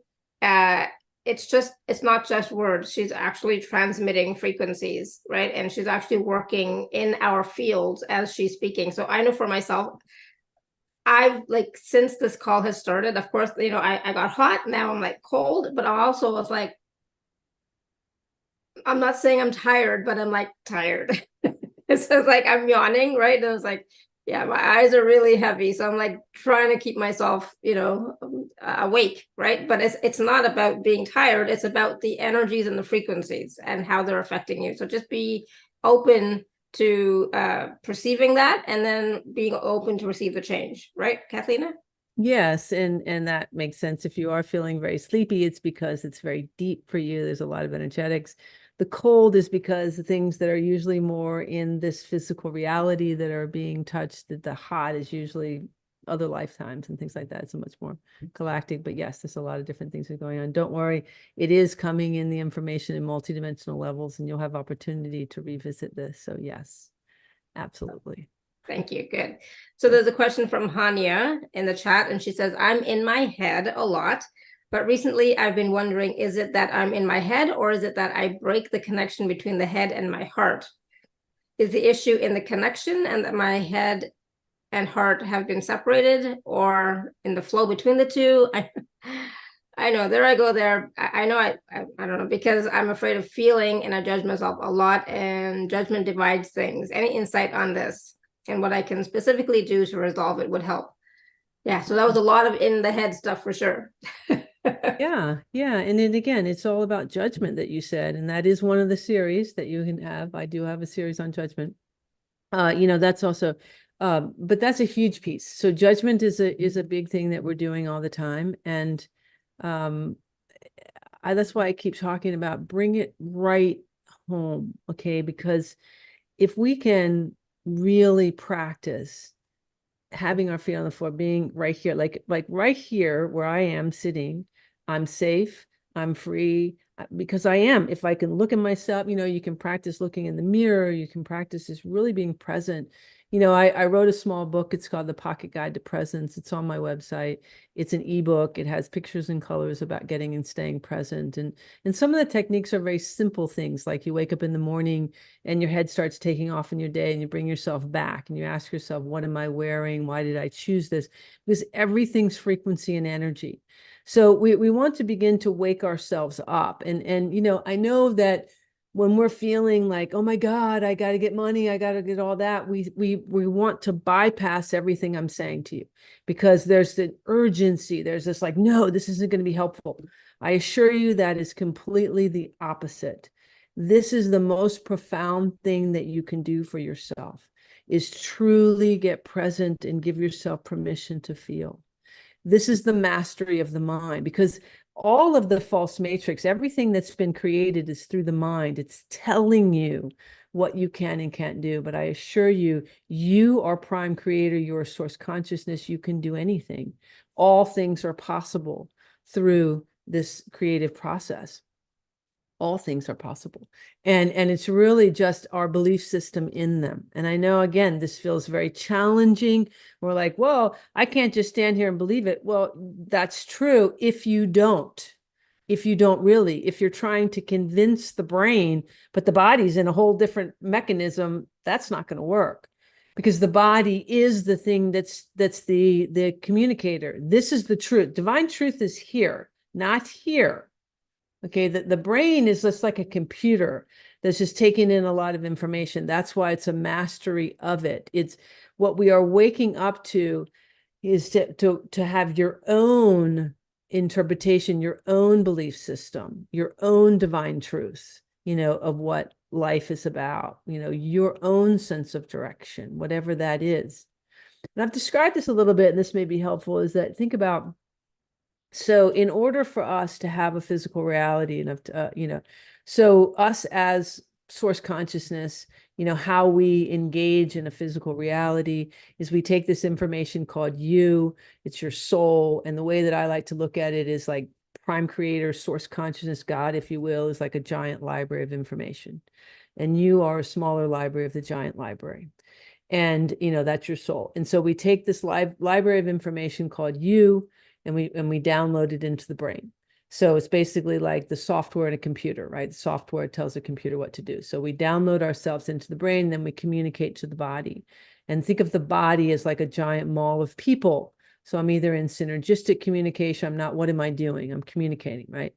it's not just words. She's actually transmitting frequencies, right? And she's actually working in our fields as she's speaking. So I know for myself, I've like, since this call has started, of course, you know, I got hot, now I'm like cold, but I also was like, I'm not saying I'm tired, but I'm like tired. It's like I'm yawning, right? And I was like, yeah, my eyes are really heavy. So I'm like trying to keep myself, you know, awake, right? But it's not about being tired. It's about the energies and the frequencies and how they're affecting you. So just be open to perceiving that, and then being open to receive the change, right, Cathleena? Yes, and that makes sense. If you are feeling very sleepy, it's because it's very deep for you. There's a lot of energetics. The cold is because the things that are usually more in this physical reality that are being touched, that the hot is usually other lifetimes and things like that. It's a much more galactic, but yes, there's a lot of different things that are going on. Don't worry, it is coming in the information in multidimensional levels, and you'll have opportunity to revisit this. So yes, absolutely. Thank you. Good. So there's a question from Hania in the chat, and she says, I'm in my head a lot, but recently I've been wondering, is it that I'm in my head, or is it that I break the connection between the head and my heart? Is the issue in the connection and that my head and heart have been separated, or in the flow between the two? I know, there I go there. I know, I don't know, because I'm afraid of feeling, and I judge myself a lot, and judgment divides things. Any insight on this and what I can specifically do to resolve it would help. Yeah, so that was a lot of in the head stuff for sure. Yeah, yeah. And then again, it's all about judgment that you said, and that is one of the series that you can have. I do have a series on judgment. You know, that's also, but that's a huge piece. So judgment is a big thing that we're doing all the time. And that's why I keep talking about bring it right home, okay? Because if we can really practice having our feet on the floor, being right here, like right here where I am sitting, I'm safe, I'm free, because I am. If I can look at myself, you know, you can practice looking in the mirror, you can practice just really being present. You know, I wrote a small book. It's called The Pocket Guide to Presence. It's on my website. It's an ebook. It has pictures and colors about getting and staying present. And some of the techniques are very simple things, like you wake up in the morning and your head starts taking off in your day, and you bring yourself back and you ask yourself, what am I wearing? Why did I choose this? Because everything's frequency and energy. So we want to begin to wake ourselves up. And you know, I know that when we're feeling like, oh my God, I got to get money, I got to get all that, we want to bypass everything I'm saying to you, because there's the urgency. There's this like, no, this isn't going to be helpful. I assure you that is completely the opposite. This is the most profound thing that you can do for yourself, is truly get present and give yourself permission to feel. This is the mastery of the mind, because all of the false matrix, everything that's been created is through the mind. It's telling you what you can and can't do. But I assure you, you are prime creator, you're source consciousness, you can do anything. All things are possible through this creative process. All things are possible. And it's really just our belief system in them. And I know, again, this feels very challenging. We're like, well, I can't just stand here and believe it. Well, that's true if you don't. If you don't really, if you're trying to convince the brain, but the body's in a whole different mechanism, that's not going to work, because the body is the thing that's the communicator. This is the truth. Divine truth is here, not here. Okay, the brain is just like a computer that's just taking in a lot of information. That's why it's a mastery of it. It's what we are waking up to, is to have your own interpretation, your own belief system, your own divine truth, you know, of what life is about, you know, your own sense of direction, whatever that is. And I've described this a little bit, and this may be helpful, is that think about, so in order for us to have a physical reality, enough you know, so us as source consciousness, you know, how we engage in a physical reality is we take this information called you, it's your soul. And the way that I like to look at it is like prime creator, source consciousness, God, if you will, is like a giant library of information. And you are a smaller library of the giant library. And, you know, that's your soul. And so we take this library of information called you, and we download it into the brain. So it's basically like the software in a computer, right? The software tells the computer what to do. So we download ourselves into the brain, then we communicate to the body. And think of the body as like a giant mall of people. So I'm either in synergistic communication, I'm not, what am I doing? I'm communicating, right?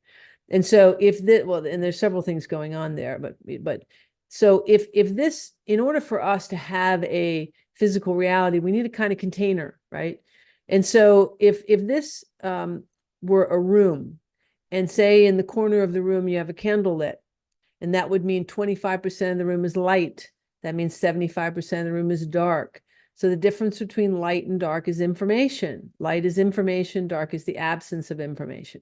And so if this, well, and there's several things going on there, but so if this, in order for us to have a physical reality, we need a kind of container, right? And so if this were a room, and say in the corner of the room you have a candle lit, and that would mean 25% of the room is light. That means 75% of the room is dark. So the difference between light and dark is information. Light is information, dark is the absence of information.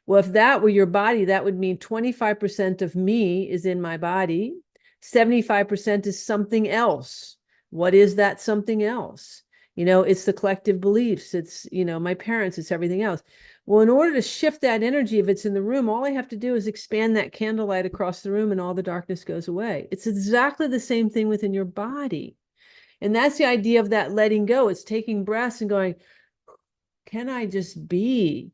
Well, if that were your body, that would mean 25% of me is in my body, 75% is something else. What is that something else? You know, it's the collective beliefs, it's, you know, my parents, it's everything else. Well, in order to shift that energy, if it's in the room, all I have to do is expand that candlelight across the room and all the darkness goes away. It's exactly the same thing within your body. And that's the idea of that letting go. It's taking breaths and going, can I just be?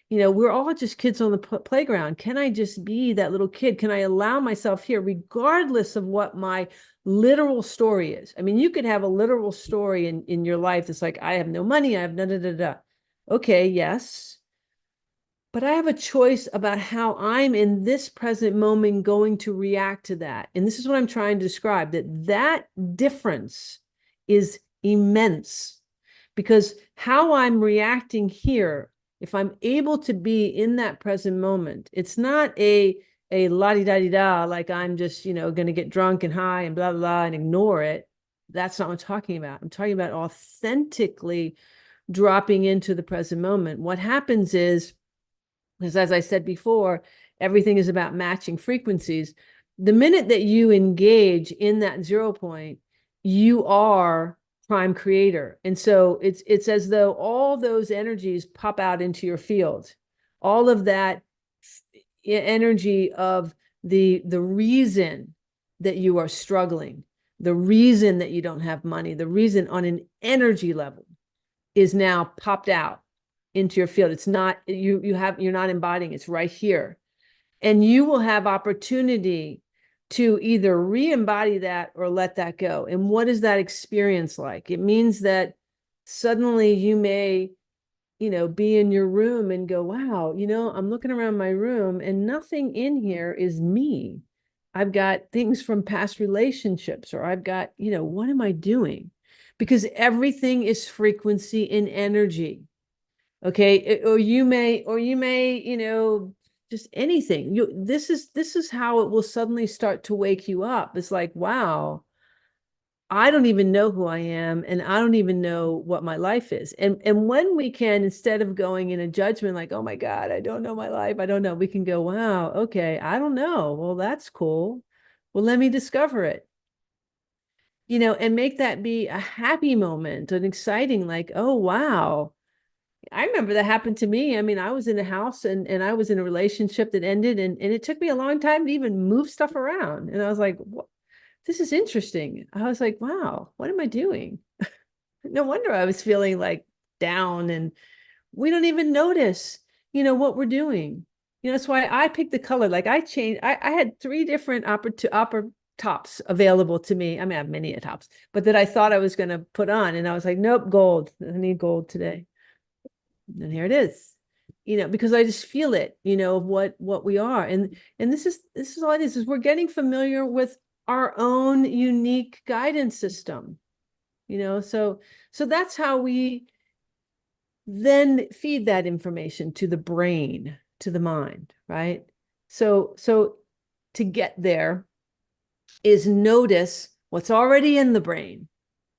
You know, we're all just kids on the playground. Can I just be that little kid? Can I allow myself here, regardless of what my literal story is? I mean, you could have a literal story in your life that's like, I have no money, I have da da da da. Okay, yes. But I have a choice about how I'm in this present moment going to react to that. And this is what I'm trying to describe, that difference is immense, because how I'm reacting here, if I'm able to be in that present moment, it's not a la-di-da-di-da, like I'm just, you know, going to get drunk and high and blah, blah, blah, and ignore it. That's not what I'm talking about. I'm talking about authentically dropping into the present moment. What happens is, because as I said before, everything is about matching frequencies. The minute that you engage in that 0 point, you are prime creator. And so it's as though all those energies pop out into your field. All of that energy of the reason that you are struggling, the reason that you don't have money, the reason on an energy level is now popped out into your field. It's not, you're not embodying, it's right here. And you will have opportunity to either re-embody that or let that go. And what is that experience like? It means that suddenly you may, you know, be in your room and go, wow, you know, I'm looking around my room and nothing in here is me. I've got things from past relationships, or I've got, you know, what am I doing? Because everything is frequency and energy. Okay. Or you may, you know, just anything. This is how it will suddenly start to wake you up. It's like, wow, I don't even know who I am, and I don't even know what my life is. And when we can, instead of going in a judgment like, oh my God, I don't know my life, I don't know, we can go, wow, okay, I don't know. Well, that's cool. Well, let me discover it. You know, and make that be a happy moment, an exciting, like, oh wow. I remember that happened to me. I mean, I was in a house and I was in a relationship that ended, and it took me a long time to even move stuff around. And I was like, what? This is interesting. I was like, wow, what am I doing? No wonder I was feeling like down, and we don't even notice, you know, what we're doing. You know, that's why I picked the color. Like I changed, I had 3 different opera tops available to me. I mean, I have many tops, but that I thought I was going to put on. And I was like, nope, gold. I need gold today. And here it is, you know, because I just feel it, you know, of what we are. And this is all it is we're getting familiar with our own unique guidance system, you know. So that's how we then feed that information to the brain, to the mind, right? So to get there is notice what's already in the brain.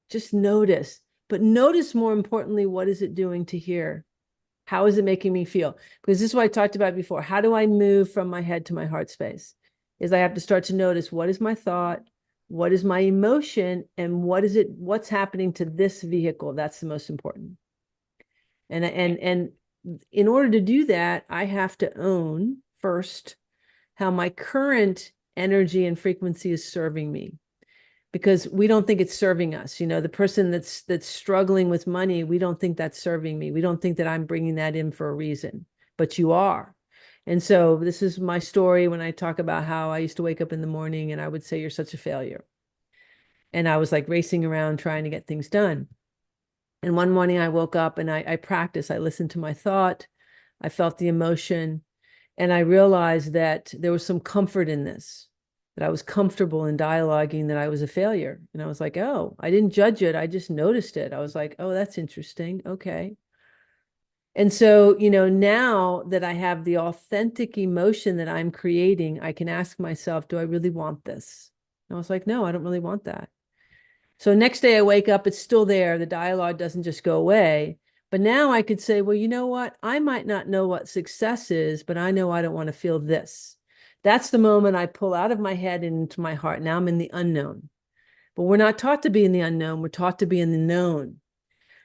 Just notice, but notice more importantly, what is it doing to here? How is it making me feel? Because this is what I talked about before. How do I move from my head to my heart space? Is I have to start to notice, what is my thought? What is my emotion? And what's happening to this vehicle? That's the most important. And in order to do that, I have to own first how my current energy and frequency is serving me. Because we don't think it's serving us. You know, the person that's struggling with money, we don't think that's serving me. We don't think that I'm bringing that in for a reason, but you are. And so this is my story when I talk about how I used to wake up in the morning and I would say, you're such a failure. And I was like racing around trying to get things done. And one morning I woke up and I practiced. I listened to my thought. I felt the emotion. And I realized that there was some comfort in this, that I was comfortable in dialoguing that I was a failure. And I was like, oh, I didn't judge it. I just noticed it. I was like, oh, that's interesting. Okay. And so, now that I have the authentic emotion that I'm creating, I can ask myself, do I really want this? And I was like, no, I don't really want that. So next day I wake up, it's still there. The dialogue doesn't just go away. But now I could say, well, you know what? I might not know what success is, but I know I don't want to feel this. That's the moment I pull out of my head and into my heart. Now I'm in the unknown. But we're not taught to be in the unknown. We're taught to be in the known.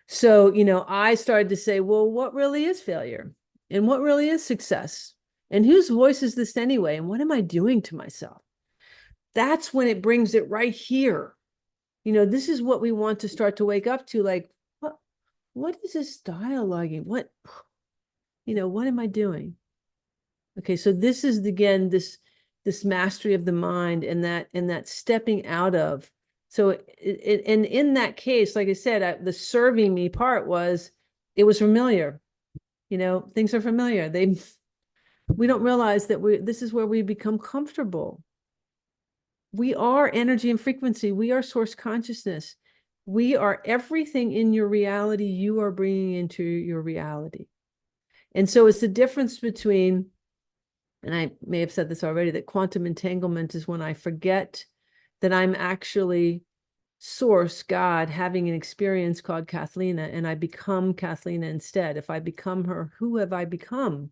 So, I started to say, well, what really is failure? And what really is success? And whose voice is this anyway? And what am I doing to myself? That's when it brings it right here. This is what we want to start to wake up to. Like, what is this dialoguing? What am I doing? Okay, so this is again this mastery of the mind and that stepping out of. So and in that case, like I said, the serving me part was it was familiar. Things are familiar. We don't realize that this is where we become comfortable. We are energy and frequency. We are source consciousness. We are everything in your reality you are bringing into your reality. And so it's the difference between, and I may have said this already, that quantum entanglement is when I forget that I'm actually source, God, having an experience called Cathleena, and I become Cathleena instead. If I become her, who have I become?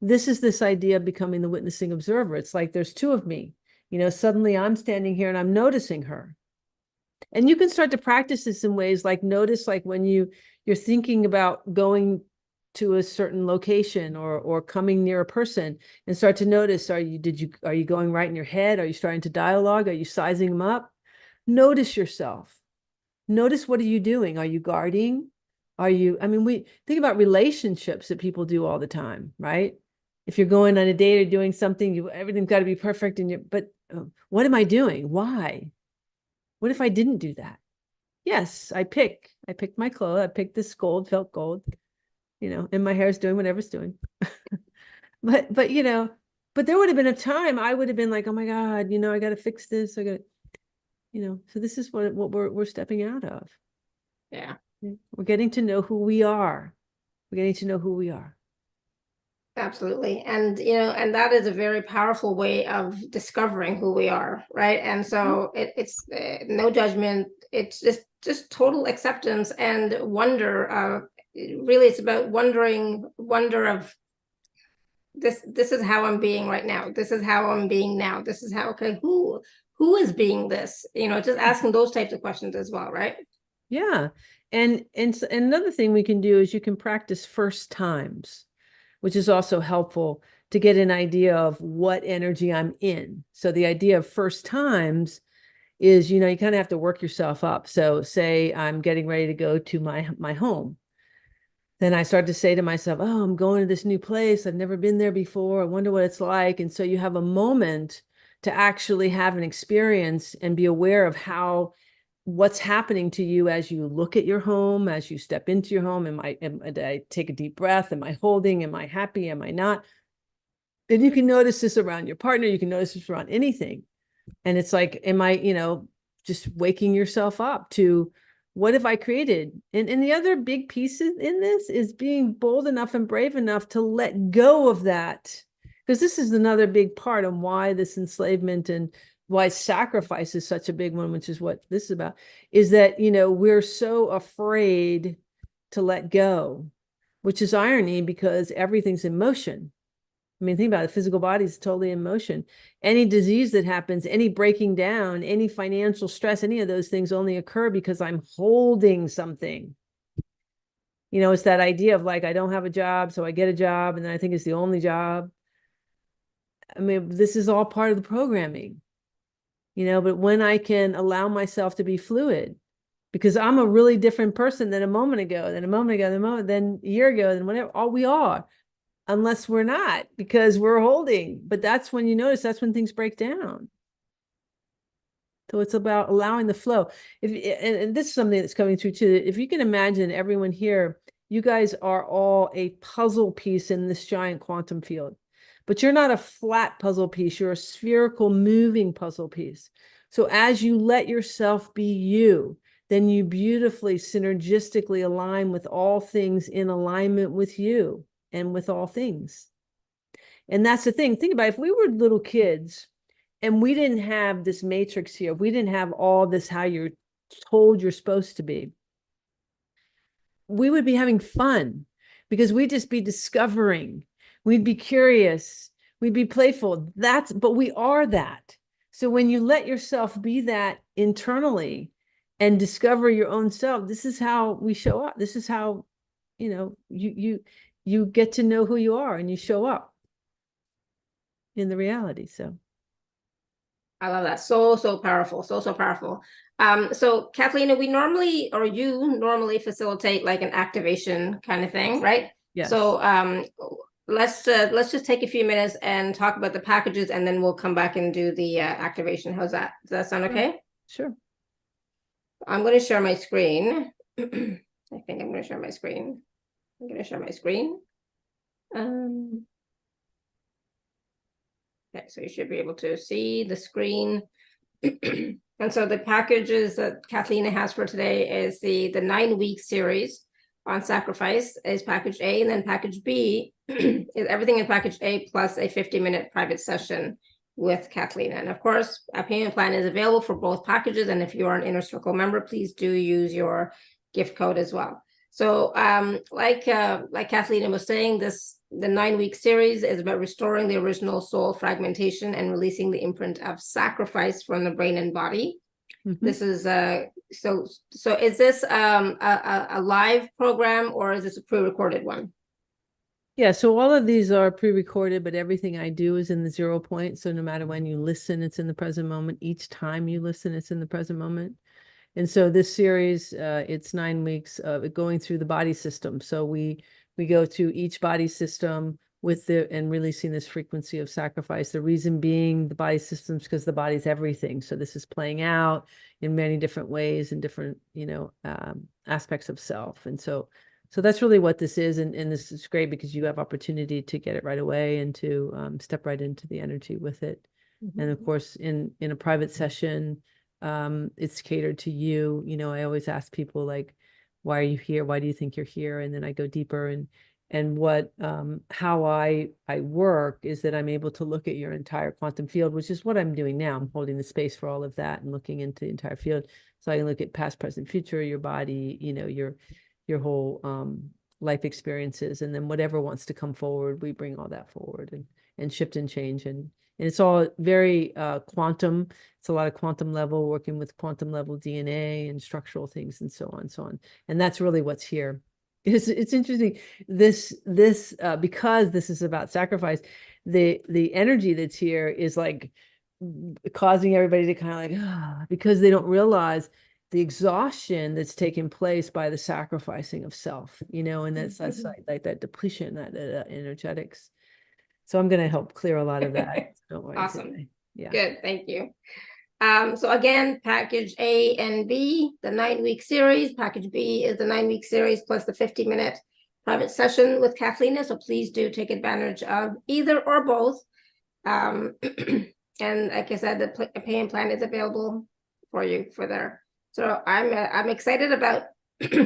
This is this idea of becoming the witnessing observer. It's like there's two of me. Suddenly I'm standing here and I'm noticing her. And you can start to practice this in ways like notice, like when you're thinking about going to a certain location or coming near a person, and start to notice, are you going right in your head? Are you starting to dialogue? Are you sizing them up? Notice yourself. Notice, what are you doing? Are you guarding? We think about relationships that people do all the time, right? If you're going on a date or doing something, everything's got to be perfect. But what am I doing? Why? What if I didn't do that? Yes, I picked my clothes. I picked this gold, felt gold, and my hair's doing whatever it's doing. but there would have been a time I would have been like, oh my God, I got to fix this. I got to, so this is what we're stepping out of. Yeah. We're getting to know who we are. We're getting to know who we are. Absolutely. And, and that is a very powerful way of discovering who we are. Right. And so it's no judgment. It's just total acceptance and wonder. Really, it's about wonder of this is how I'm being right now. This is how I'm being now. This is how, okay, who is being this? Just asking those types of questions as well. Right. Yeah. And another thing we can do is you can practice first times, which is also helpful to get an idea of what energy I'm in. So the idea of first times is, you kind of have to work yourself up. So say I'm getting ready to go to my home. Then I start to say to myself, oh, I'm going to this new place. I've never been there before. I wonder what it's like. And so you have a moment to actually have an experience and be aware of what's happening to you as you look at your home, as you step into your home. Did I take a deep breath? Am I holding? Am I happy? Am I not? And you can notice this around your partner. You can notice this around anything. And it's like, am I, just waking yourself up to what have I created? And the other big piece in this is being bold enough and brave enough to let go of that. Because this is another big part of why this enslavement and why sacrifice is such a big one, which is what this is about, is that, we're so afraid to let go, which is irony because everything's in motion. Think about it. The physical body is totally in motion. Any disease that happens, any breaking down, any financial stress, any of those things only occur because I'm holding something. It's that idea of like, I don't have a job, so I get a job, and then I think it's the only job. This is all part of the programming. But when I can allow myself to be fluid, because I'm a really different person than a moment ago, then a year ago, then whatever, all we are. unless we're not, because we're holding. But that's when you notice, that's when things break down. So it's about allowing the flow. And this is something that's coming through too. If you can imagine everyone here, you guys are all a puzzle piece in this giant quantum field. But you're not a flat puzzle piece. You're a spherical moving puzzle piece. So as you let yourself be you, then you beautifully synergistically align with all things in alignment with you and with all things. And that's the thing. Think about it. If we were little kids and we didn't have this matrix here, we didn't have all this how you're told you're supposed to be, we would be having fun because we'd just be discovering. We'd be curious. We'd be playful. But we are that. So when you let yourself be that internally and discover your own self, this is how we show up. This is how, you get to know who you are and you show up in the reality. So I love that. So powerful. So powerful. So Cathleena, you normally facilitate like an activation kind of thing, right? yes. So let's just take a few minutes and talk about the packages, and then we'll come back and do the activation. How's that? Does that sound okay? Sure. I'm going to share my screen. I think I'm going to share my screen. Okay, so you should be able to see the screen. And so the packages that Cathleena has for today is the 9-week series on sacrifice is package A, and then package B is everything in package A plus a 50-minute private session with Cathleena. And of course, a payment plan is available for both packages. And if you are an Inner Circle member, please do use your gift code as well. So like Cathleena was saying, the 9-week series is about restoring the original soul fragmentation and releasing the imprint of sacrifice from the brain and body. Mm-hmm. This is so is this a live program, or is this a pre-recorded one? Yeah, so all of these are pre-recorded, but everything I do is in the 0 point. So no matter when you listen, it's in the present moment. Each time you listen, it's in the present moment. And so this series, it's 9 weeks of going through the body system. So we go to each body system and releasing this frequency of sacrifice. The reason being the body systems, because the body's everything. So this is playing out in many different ways and different, aspects of self. And so that's really what this is. And this is great because you have opportunity to get it right away and to step right into the energy with it. Mm-hmm. And of course, in a private session, it's catered to you. I always ask people like, why are you here? Why do you think you're here? And then I go deeper and what how I work is that I'm able to look at your entire quantum field, which is what I'm doing now. I'm holding the space for all of that and looking into the entire field. So I can look at past, present, future, your body, your whole life experiences, and then whatever wants to come forward, we bring all that forward and shift and change. And it's all very quantum. It's a lot of quantum level, working with quantum level DNA and structural things and so on and so on. And that's really what's here. It's interesting. This because this is about sacrifice, the energy that's here is like causing everybody to kind of like, because they don't realize the exhaustion that's taking place by the sacrificing of self, and that's like that depletion, that energetics. So I'm going to help clear a lot of that. Don't worry. Awesome. Today. Yeah. Good. Thank you. So again, package A and B, the 9-week series. Package B is the 9-week series plus the 50-minute private session with Cathleena. So please do take advantage of either or both. And like I said, the payment plan is available for you for there. So I'm excited about.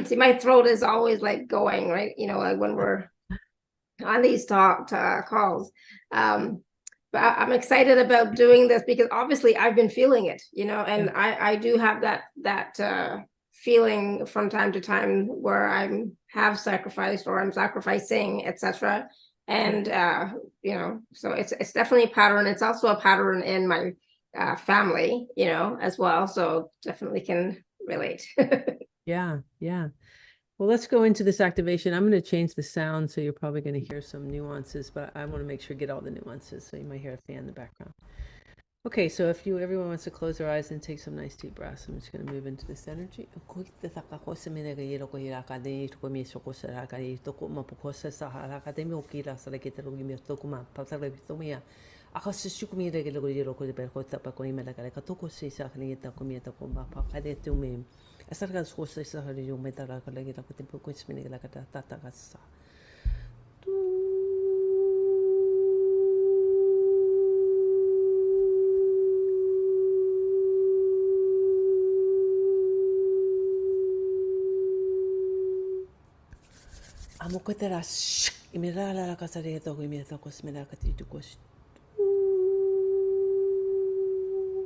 See, my throat is always like going right. Like when we're on these calls. But I'm excited about doing this because obviously I've been feeling it, and I do have that feeling from time to time where have sacrificed or I'm sacrificing, etc. And so it's definitely a pattern. It's also a pattern in my family, as well. So definitely can relate. Yeah. Well, let's go into this activation. I'm going to change the sound, so you're probably going to hear some nuances, but I want to make sure get all the nuances. So you might hear a fan in the background. Okay, so if everyone wants to close their eyes and take some nice deep breaths, I'm just going to move into this energy. Amokotera imirala la casa de togo imita cosmena catitu cos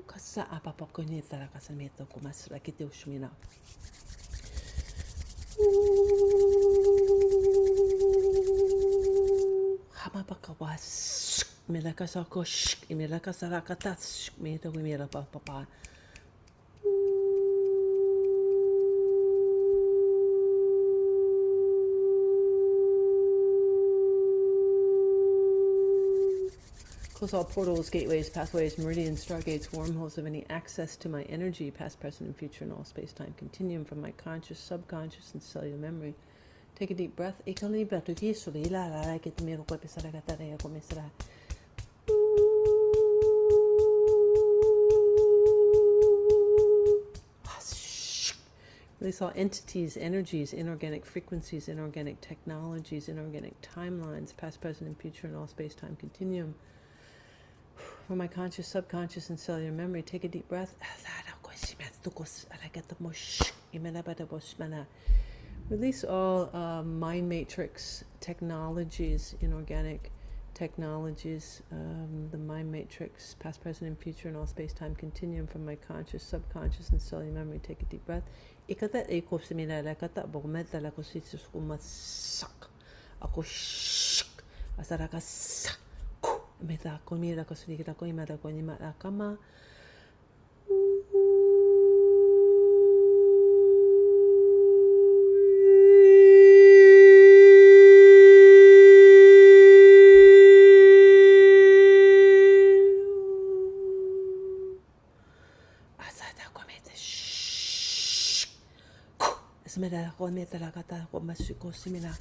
casa apapoconita la casa meta comas la kiteu shumina. Hamapakawas milaka sako imilaka sarakatas meta wimira papa. Close all portals, gateways, pathways, meridians, stargates, wormholes of any access to my energy, past, present, and future, and all space-time continuum from my conscious, subconscious, and cellular memory. Take a deep breath. Release all entities, energies, inorganic frequencies, inorganic technologies, inorganic timelines, past, present, and future, and all space-time continuum. From my conscious, subconscious, and cellular memory, take a deep breath. Release all mind matrix technologies, inorganic technologies, the mind matrix, past, present, and future, and all space-time continuum from my conscious, subconscious, and cellular memory. Take a deep breath. Meta comida cosita coimada coima la cama. Asada comete Esmera comete la gata con más cosimina.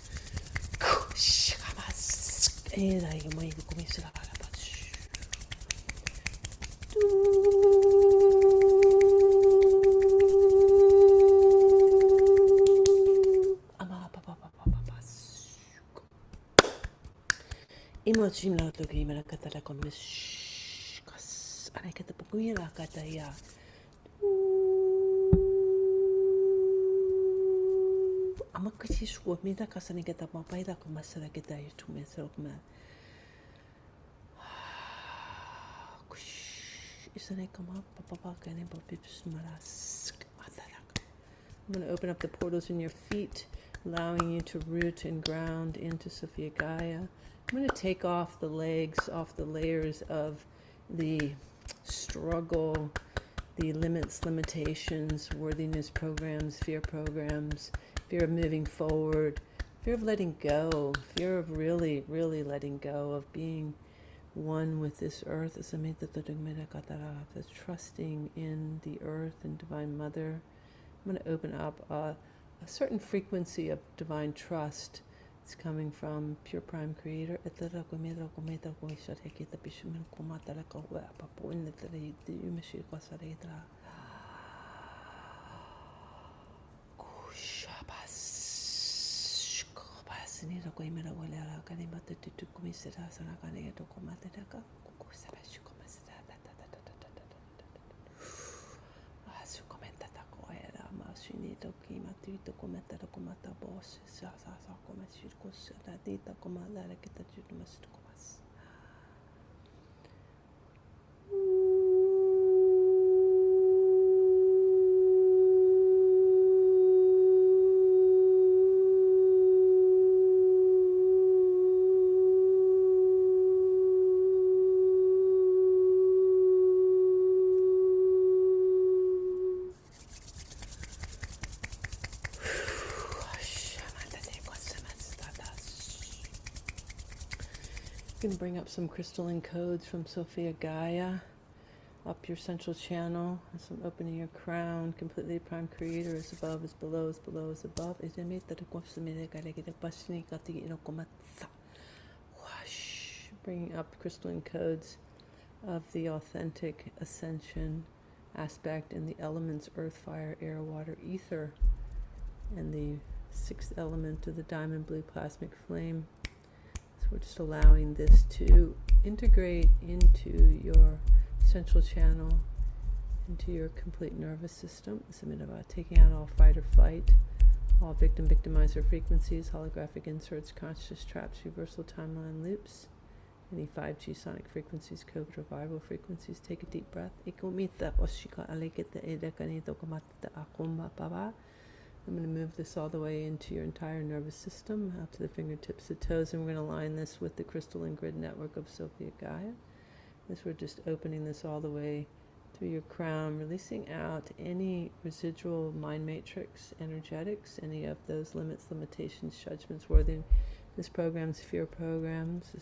Era yo me comienzo la Imagine to give me a catala commiss. I get the Pugula cataya. I'm a British with me that cousin get up my bite come myself get there to myself man. Isn't it come up, Papa? Can I put pips? I'm going to open up the portals in your feet, allowing you to root and ground into Sophia Gaia. I'm going to take off the legs, off the layers of the struggle, the limits, limitations, worthiness programs, fear of moving forward, fear of letting go, fear of really, really letting go, of being one with this earth, the trusting in the earth and Divine Mother. I'm going to open up a certain frequency of divine trust. It's coming from Pure Prime Creator. Going to bring up some crystalline codes from Sophia Gaia. up your central channel. So I'm opening your crown, completely prime creator, as above, as below, as below, as above. Bringing up crystalline codes of the authentic ascension aspect in the elements earth, fire, air, water, ether, and the sixth element of the diamond blue plasmic flame. So we're just allowing this to integrate into your central channel, into your complete nervous system. Taking out all fight or flight, all victim, victimizer frequencies, holographic inserts, conscious traps, reversal timeline loops, any 5G sonic frequencies, COVID revival frequencies. Take a deep breath. I'm going to move this all the way into your entire nervous system, out to the fingertips, the toes, and we're going to align this with the crystalline grid network of Sophia Gaia. As we're just opening this all the way through your crown, releasing out any residual mind matrix energetics, any of those limits, limitations, judgments, worthiness programs, fear programs,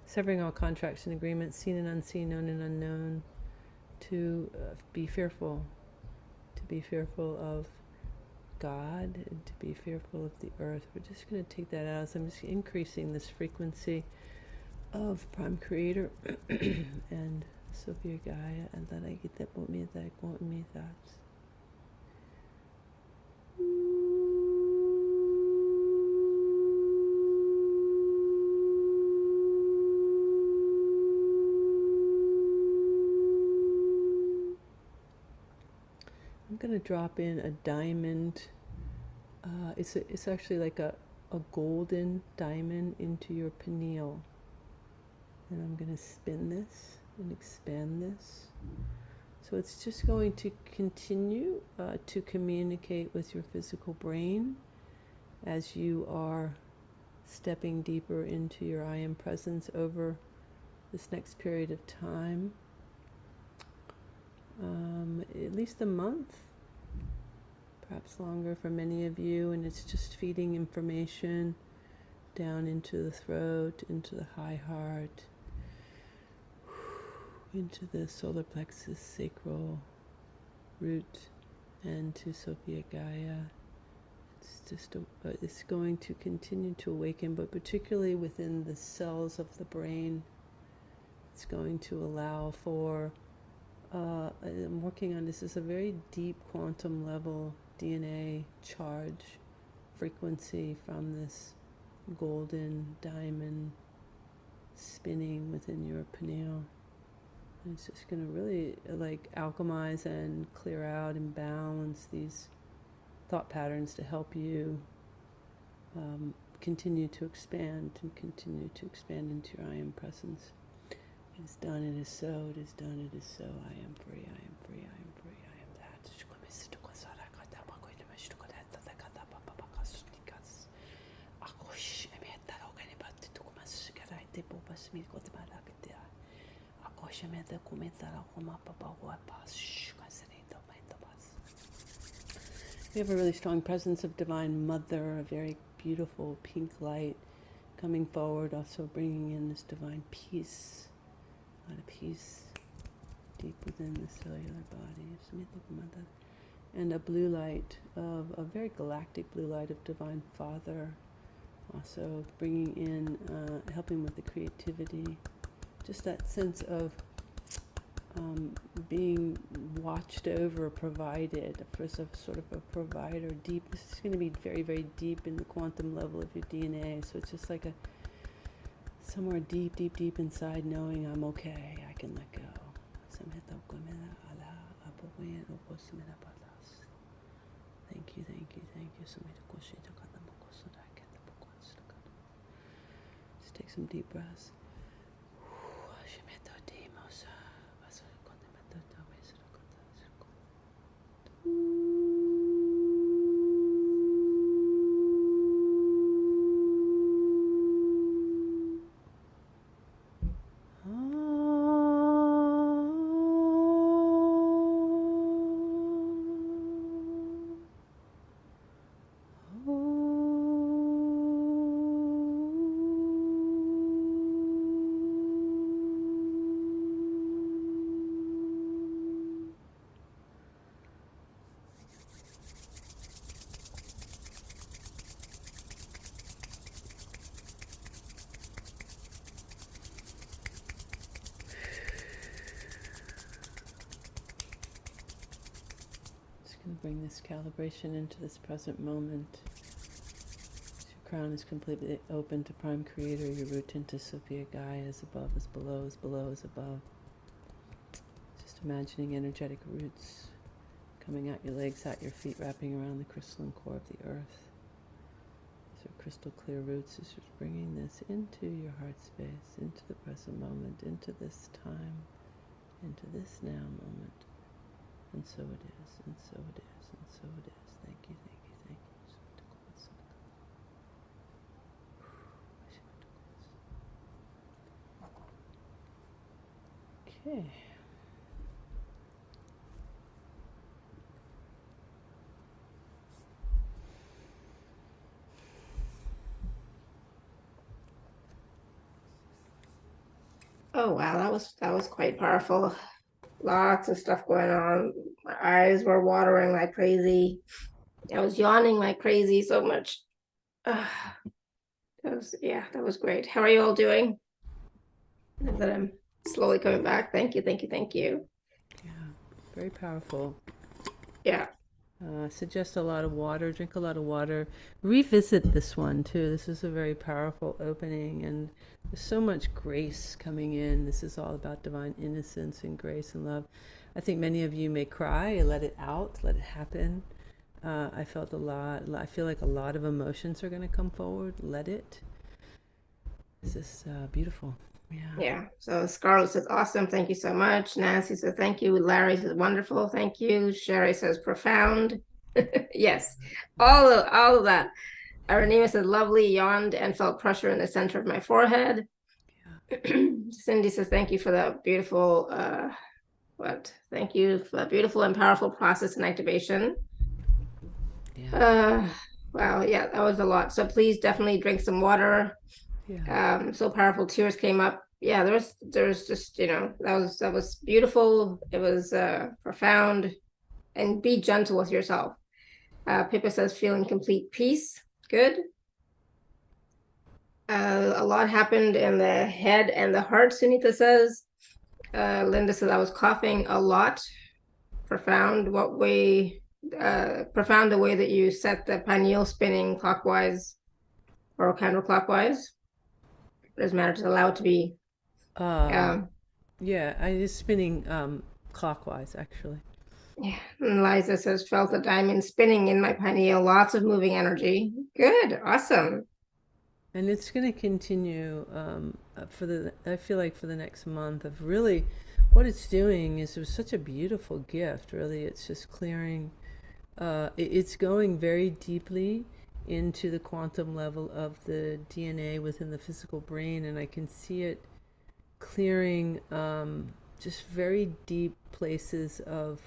severing all contracts and agreements, seen and unseen, known and unknown, to be fearful of God, and to be fearful of the earth. We're just going to take that out. So I'm just increasing this frequency of Prime Creator and Sophia Gaia, and that I get that what me that. I'm going to drop in a diamond. It's actually like a golden diamond into your pineal. And I'm going to spin this and expand this. So it's just going to continue to communicate with your physical brain as you are stepping deeper into your I Am presence over this next period of time. At least a month, perhaps longer for many of you, and it's just feeding information down into the throat, into the high heart, into the solar plexus, sacral root, and to Sophia Gaia. It's just it's going to continue to awaken, but particularly within the cells of the brain. It's going to allow for I'm working on this as a very deep quantum level DNA charge frequency from this golden diamond spinning within your pineal. And it's just going to really like alchemize and clear out and balance these thought patterns to help you continue to expand into your I Am presence. It is done, it is so, it is done, it is so. I am free, I am free, I am free, I am that. We have a really strong presence of Divine Mother, a very beautiful pink light coming forward, also bringing in this divine peace. A lot of peace deep within the cellular body. And a blue light, of a very galactic blue light of Divine Father, also bringing in, helping with the creativity, just that sense of being watched over, provided, for sort of a provider, deep. This is going to be very, very deep in the quantum level of your DNA, so it's just like somewhere deep, deep, deep inside, knowing I'm okay, I can let go. Thank you, thank you, thank you. Just take some deep breaths. bring this calibration into this present moment. Your crown is completely open to Prime Creator. Your root into Sophia Gaia is above, is below, is below, is above. Just imagining energetic roots coming out your legs, out your feet, wrapping around the crystalline core of the earth. These are crystal clear roots. It's just bringing this into your heart space, into the present moment, into this time, into this now moment. And so it is, and so it is, and so it is. Thank you, thank you, thank you. Okay. Oh wow, that was quite powerful. Lots of stuff going on. My eyes were watering like crazy. I was yawning like crazy so much. That was great. How are you all doing? Now that I'm slowly coming back. Thank you, thank you, thank you. Yeah, very powerful. Yeah. Suggest a lot of water, drink a lot of water. Revisit this one too. This is a very powerful opening, and there's so much grace coming in. This is all about divine innocence and grace and love. I think many of you may cry, let it out, let it happen. I felt a lot. I feel like a lot of emotions are going to come forward. Let it. This is beautiful. Yeah. So Scarlett says, awesome. Thank you so much. Nancy says, thank you. Larry says, wonderful. Thank you. Sherry says, profound. Yes. All of that. Aranima says, lovely, yawned and felt pressure in the center of my forehead. Yeah. Cindy says, thank you for that beautiful, thank you for that beautiful and powerful process and activation. Yeah. Wow. Yeah, that was a lot. So please definitely drink some water. Yeah. So powerful. Tears came up. Yeah, there's just, that was beautiful. It was profound. And be gentle with yourself. Pippa says feeling complete peace. Good. A lot happened in the head and the heart, Sunita says. Linda says I was coughing a lot. Profound. Profound the way that you set the pineal spinning clockwise or counterclockwise. It doesn't matter, just allow it to be. Yeah, I was spinning clockwise, actually. Yeah, and Liza says, felt the diamond spinning in my pineal, lots of moving energy. Good, awesome. And it's going to continue I feel like for the next month of really, what it's doing is it was such a beautiful gift, really. It's just clearing, it's going very deeply into the quantum level of the DNA within the physical brain, and I can see it clearing just very deep places of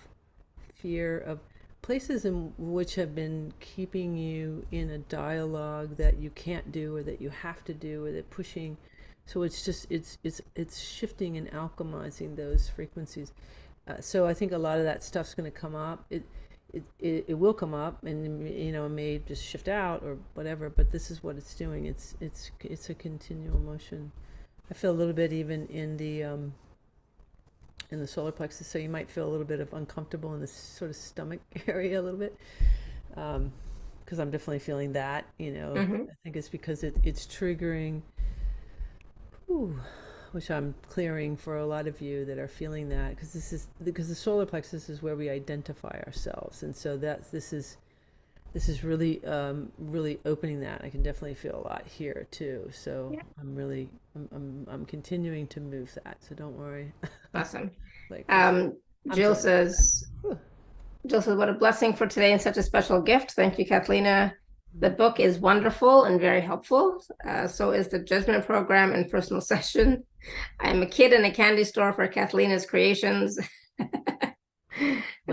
fear, of places in which have been keeping you in a dialogue that you can't do or that you have to do, or that pushing. So it's just it's shifting and alchemizing those frequencies. So I think a lot of that stuff's going to come up. It will come up, and it may just shift out or whatever. But this is what it's doing. It's a continual motion. I feel a little bit even in the solar plexus, so you might feel a little bit of uncomfortable in the sort of stomach area a little bit, because I'm definitely feeling that. I think it's because it's triggering, which I'm clearing for a lot of you that are feeling that, because the solar plexus is where we identify ourselves, and so this is really really opening that. I can definitely feel a lot here too. So yeah. I'm continuing to move that. So don't worry. Awesome. Jill says, what a blessing for today and such a special gift. Thank you, Cathleena. The book is wonderful and very helpful. So is the judgment program and personal session. I'm a kid in a candy store for Cathleena's creations.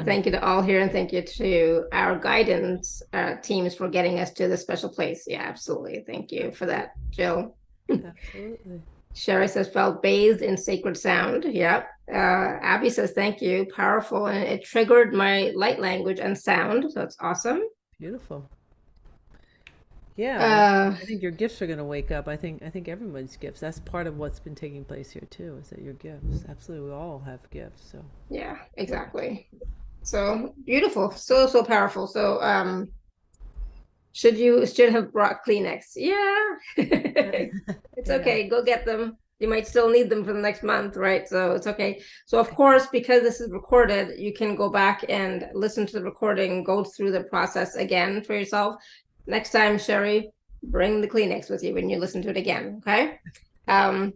Thank you to all here, and thank you to our guidance teams for getting us to this special place. Yeah, absolutely. Thank you for that, Jill. Absolutely. Sherry says, felt bathed in sacred sound. Yep. Abby says, thank you. Powerful. And it triggered my light language and sound. So it's awesome. Beautiful. Yeah, I think your gifts are going to wake up. I think everyone's gifts. That's part of what's been taking place here too, is that your gifts. Absolutely, we all have gifts. So yeah, exactly. So beautiful, so powerful. So should have brought Kleenex. Yeah. It's Yeah. okay. Go get them. You might still need them for the next month, right? So it's okay. So of course, because this is recorded, you can go back and listen to the recording, go through the process again for yourself. Next time, Sherry, bring the Kleenex with you when you listen to it again, okay? And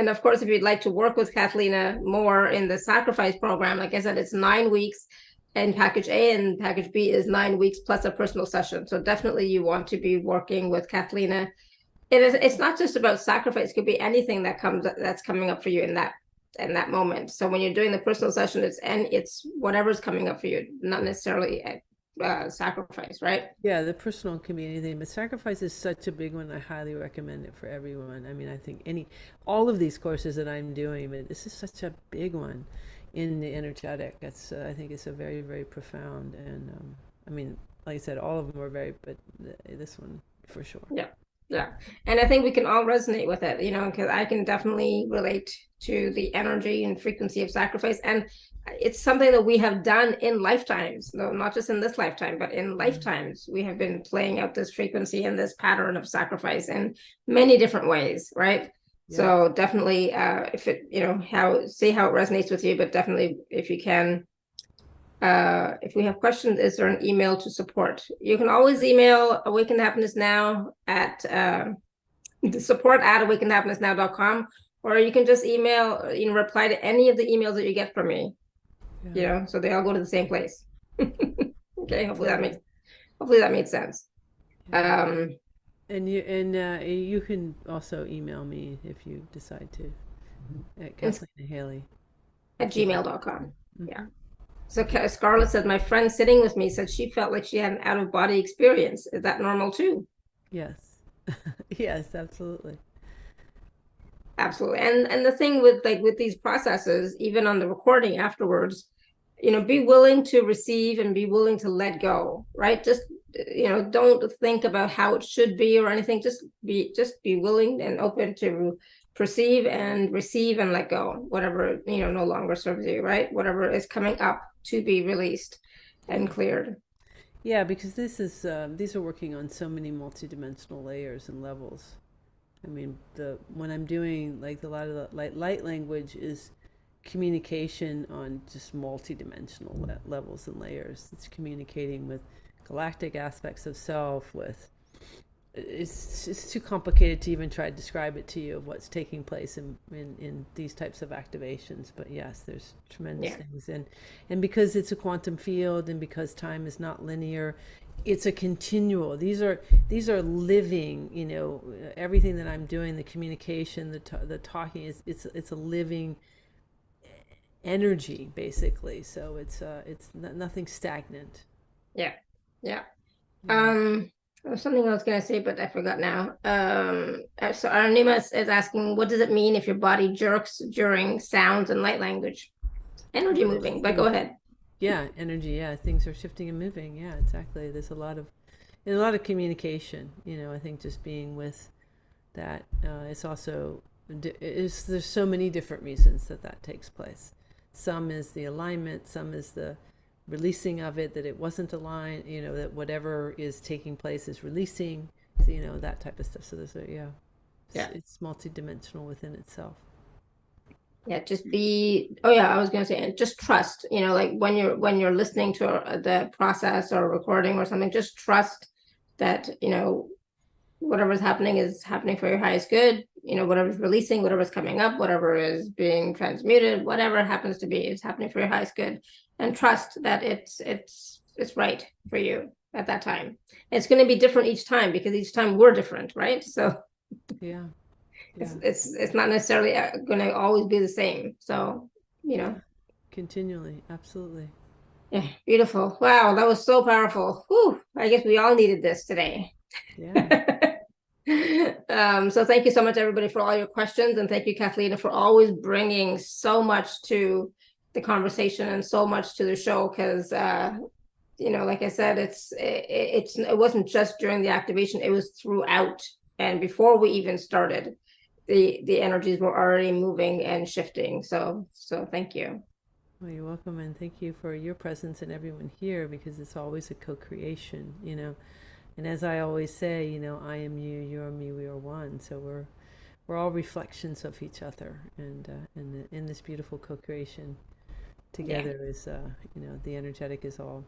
of course, if you'd like to work with Cathleena more in the sacrifice program, like I said, it's 9 weeks in package A, and package B is 9 weeks plus a personal session. So definitely you want to be working with Cathleena. It's not just about sacrifice. It could be anything that's coming up for you in that moment. So when you're doing the personal session, it's whatever's coming up for you, not necessarily sacrifice, right? Yeah, the personal community thing, but sacrifice is such a big one. I highly recommend it for everyone. I mean, I think all of these courses that I'm doing, but this is such a big one in the energetic. It's I think it's a very, very profound, and I mean, like I said, all of them are very, but this one for sure. Yeah. And I think we can all resonate with it, because I can definitely relate to the energy and frequency of sacrifice. And it's something that we have done in lifetimes, though not just in this lifetime, but in lifetimes. We have been playing out this frequency and this pattern of sacrifice in many different ways, right? Yeah. So definitely, if it, see how it resonates with you, but definitely if you can, if we have questions, is there an email to support? You can always email Awaken Happiness Now at the support at awakenhappinessnow.com, or you can just email, reply to any of the emails that you get from me. Yeah. So they all go to the same place. Okay, hopefully that made sense. Yeah. And you can also email me if you decide to at Cathleena Hailley at gmail.com. Mm-hmm. Yeah. So Scarlett said, my friend sitting with me said she felt like she had an out-of-body experience. Is that normal too? Yes. Yes, absolutely. Absolutely. And the thing with these processes, even on the recording afterwards, be willing to receive and be willing to let go, right? Just, don't think about how it should be or anything. Just be willing and open to perceive and receive and let go, whatever, no longer serves you, right? Whatever is coming up to be released and cleared. Yeah, because these are working on so many multidimensional layers and levels. I mean, when I'm doing a lot of the light language is communication on just multidimensional levels and layers. It's communicating with galactic aspects of self. It's too complicated to even try to describe it to you of what's taking place in these types of activations. But yes, there's tremendous things, and because it's a quantum field, and because time is not linear, it's a continual. These are living. Everything that I'm doing, the communication, the talking it's a living energy basically. So it's nothing stagnant. Yeah. There's something I was going to say, but I forgot now. So Arnima is asking, what does it mean if your body jerks during sounds and light language? Energy moving, but go ahead. Yeah, energy. Yeah, things are shifting and moving. Yeah, exactly. There's a lot of communication. I think just being with that. It's also there's so many different reasons that takes place. Some is the alignment. Some is the releasing of it, that it wasn't aligned, that whatever is taking place is releasing, that type of stuff. So there's it's multidimensional within itself. Yeah, I was going to say, just trust, like when you're listening to the process or recording or something, just trust that, whatever's happening is happening for your highest good, whatever's releasing, whatever's coming up, whatever is being transmuted, whatever happens to be, is happening for your highest good. And trust that it's right for you at that time. It's going to be different each time, because each time we're different, right? So it's not necessarily going to always be the same. So continually, absolutely. Yeah, beautiful. Wow, that was so powerful. Whew, I guess we all needed this today. So thank you so much, everybody, for all your questions, and thank you, Cathleena, for always bringing so much to the conversation and so much to the show, because like I said, it wasn't just during the activation, it was throughout, and before we even started, the energies were already moving and shifting. So thank you. Well, you're welcome, and thank you for your presence and everyone here, because it's always a co-creation, you know. And as I always say, you know, I am you, you are me, we are one. So we're all reflections of each other, and in this beautiful co-creation together is, you know, the energetic is all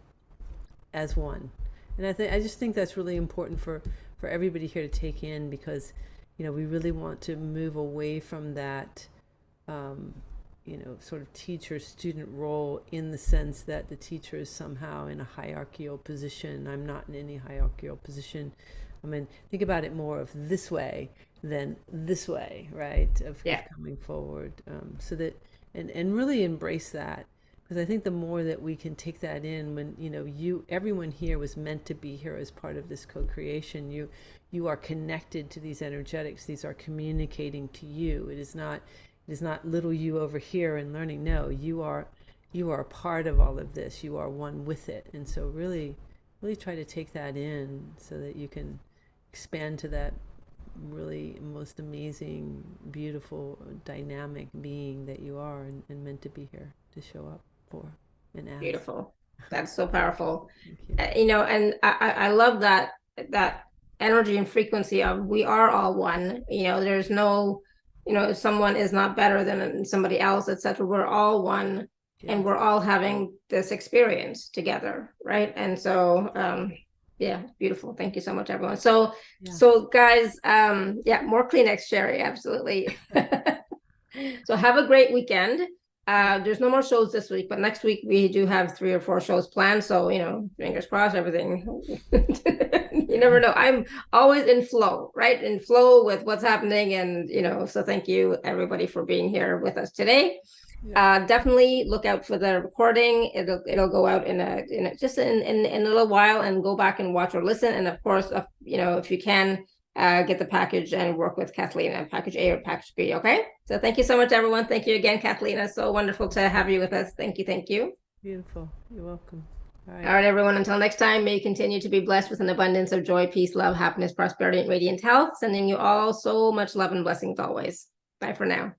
as one. And I just think that's really important for everybody here to take in, because, you know, we really want to move away from that, you know, sort of teacher-student role, in the sense that the teacher is somehow in a hierarchical position. I'm not in any hierarchical position. I mean, think about it more of this way than this way, right? Of coming forward, so that, and really embrace that. Because I think the more that we can take that in, when, you know, everyone here was meant to be here as part of this co-creation. You are connected to these energetics. These are communicating to you. It is not little you over here and learning. No, you are a part of all of this. You are one with it. And so really try to take that in, so that you can expand to that really most amazing, beautiful, dynamic being that you are, and meant to be here to show up for and ask. Beautiful. That's so powerful. You know, and I love that energy and frequency of we are all one. You know, there's no, you know, if someone is not better than somebody else, etc. We're all one, and we're all having this experience together, right? And so yeah, beautiful. Thank you so much, everyone. So guys, more Kleenex, Sherry, absolutely. So have a great weekend. There's no more shows this week, but next week we do have 3 or 4 shows planned. So, you know, fingers crossed, everything. You never know. I'm always in flow, right? In flow with what's happening. And, you know, so thank you everybody for being here with us today. Definitely look out for the recording. It'll go out in a little while, and go back and watch or listen. And of course, you know, if you can, get the package and work with Cathleena, package A or package B. Okay. So thank you so much, everyone. Thank you again, Cathleena. So wonderful to have you with us. Thank you. Beautiful. You're welcome. All right, everyone. Until next time, may you continue to be blessed with an abundance of joy, peace, love, happiness, prosperity, and radiant health. Sending you all so much love and blessings always. Bye for now.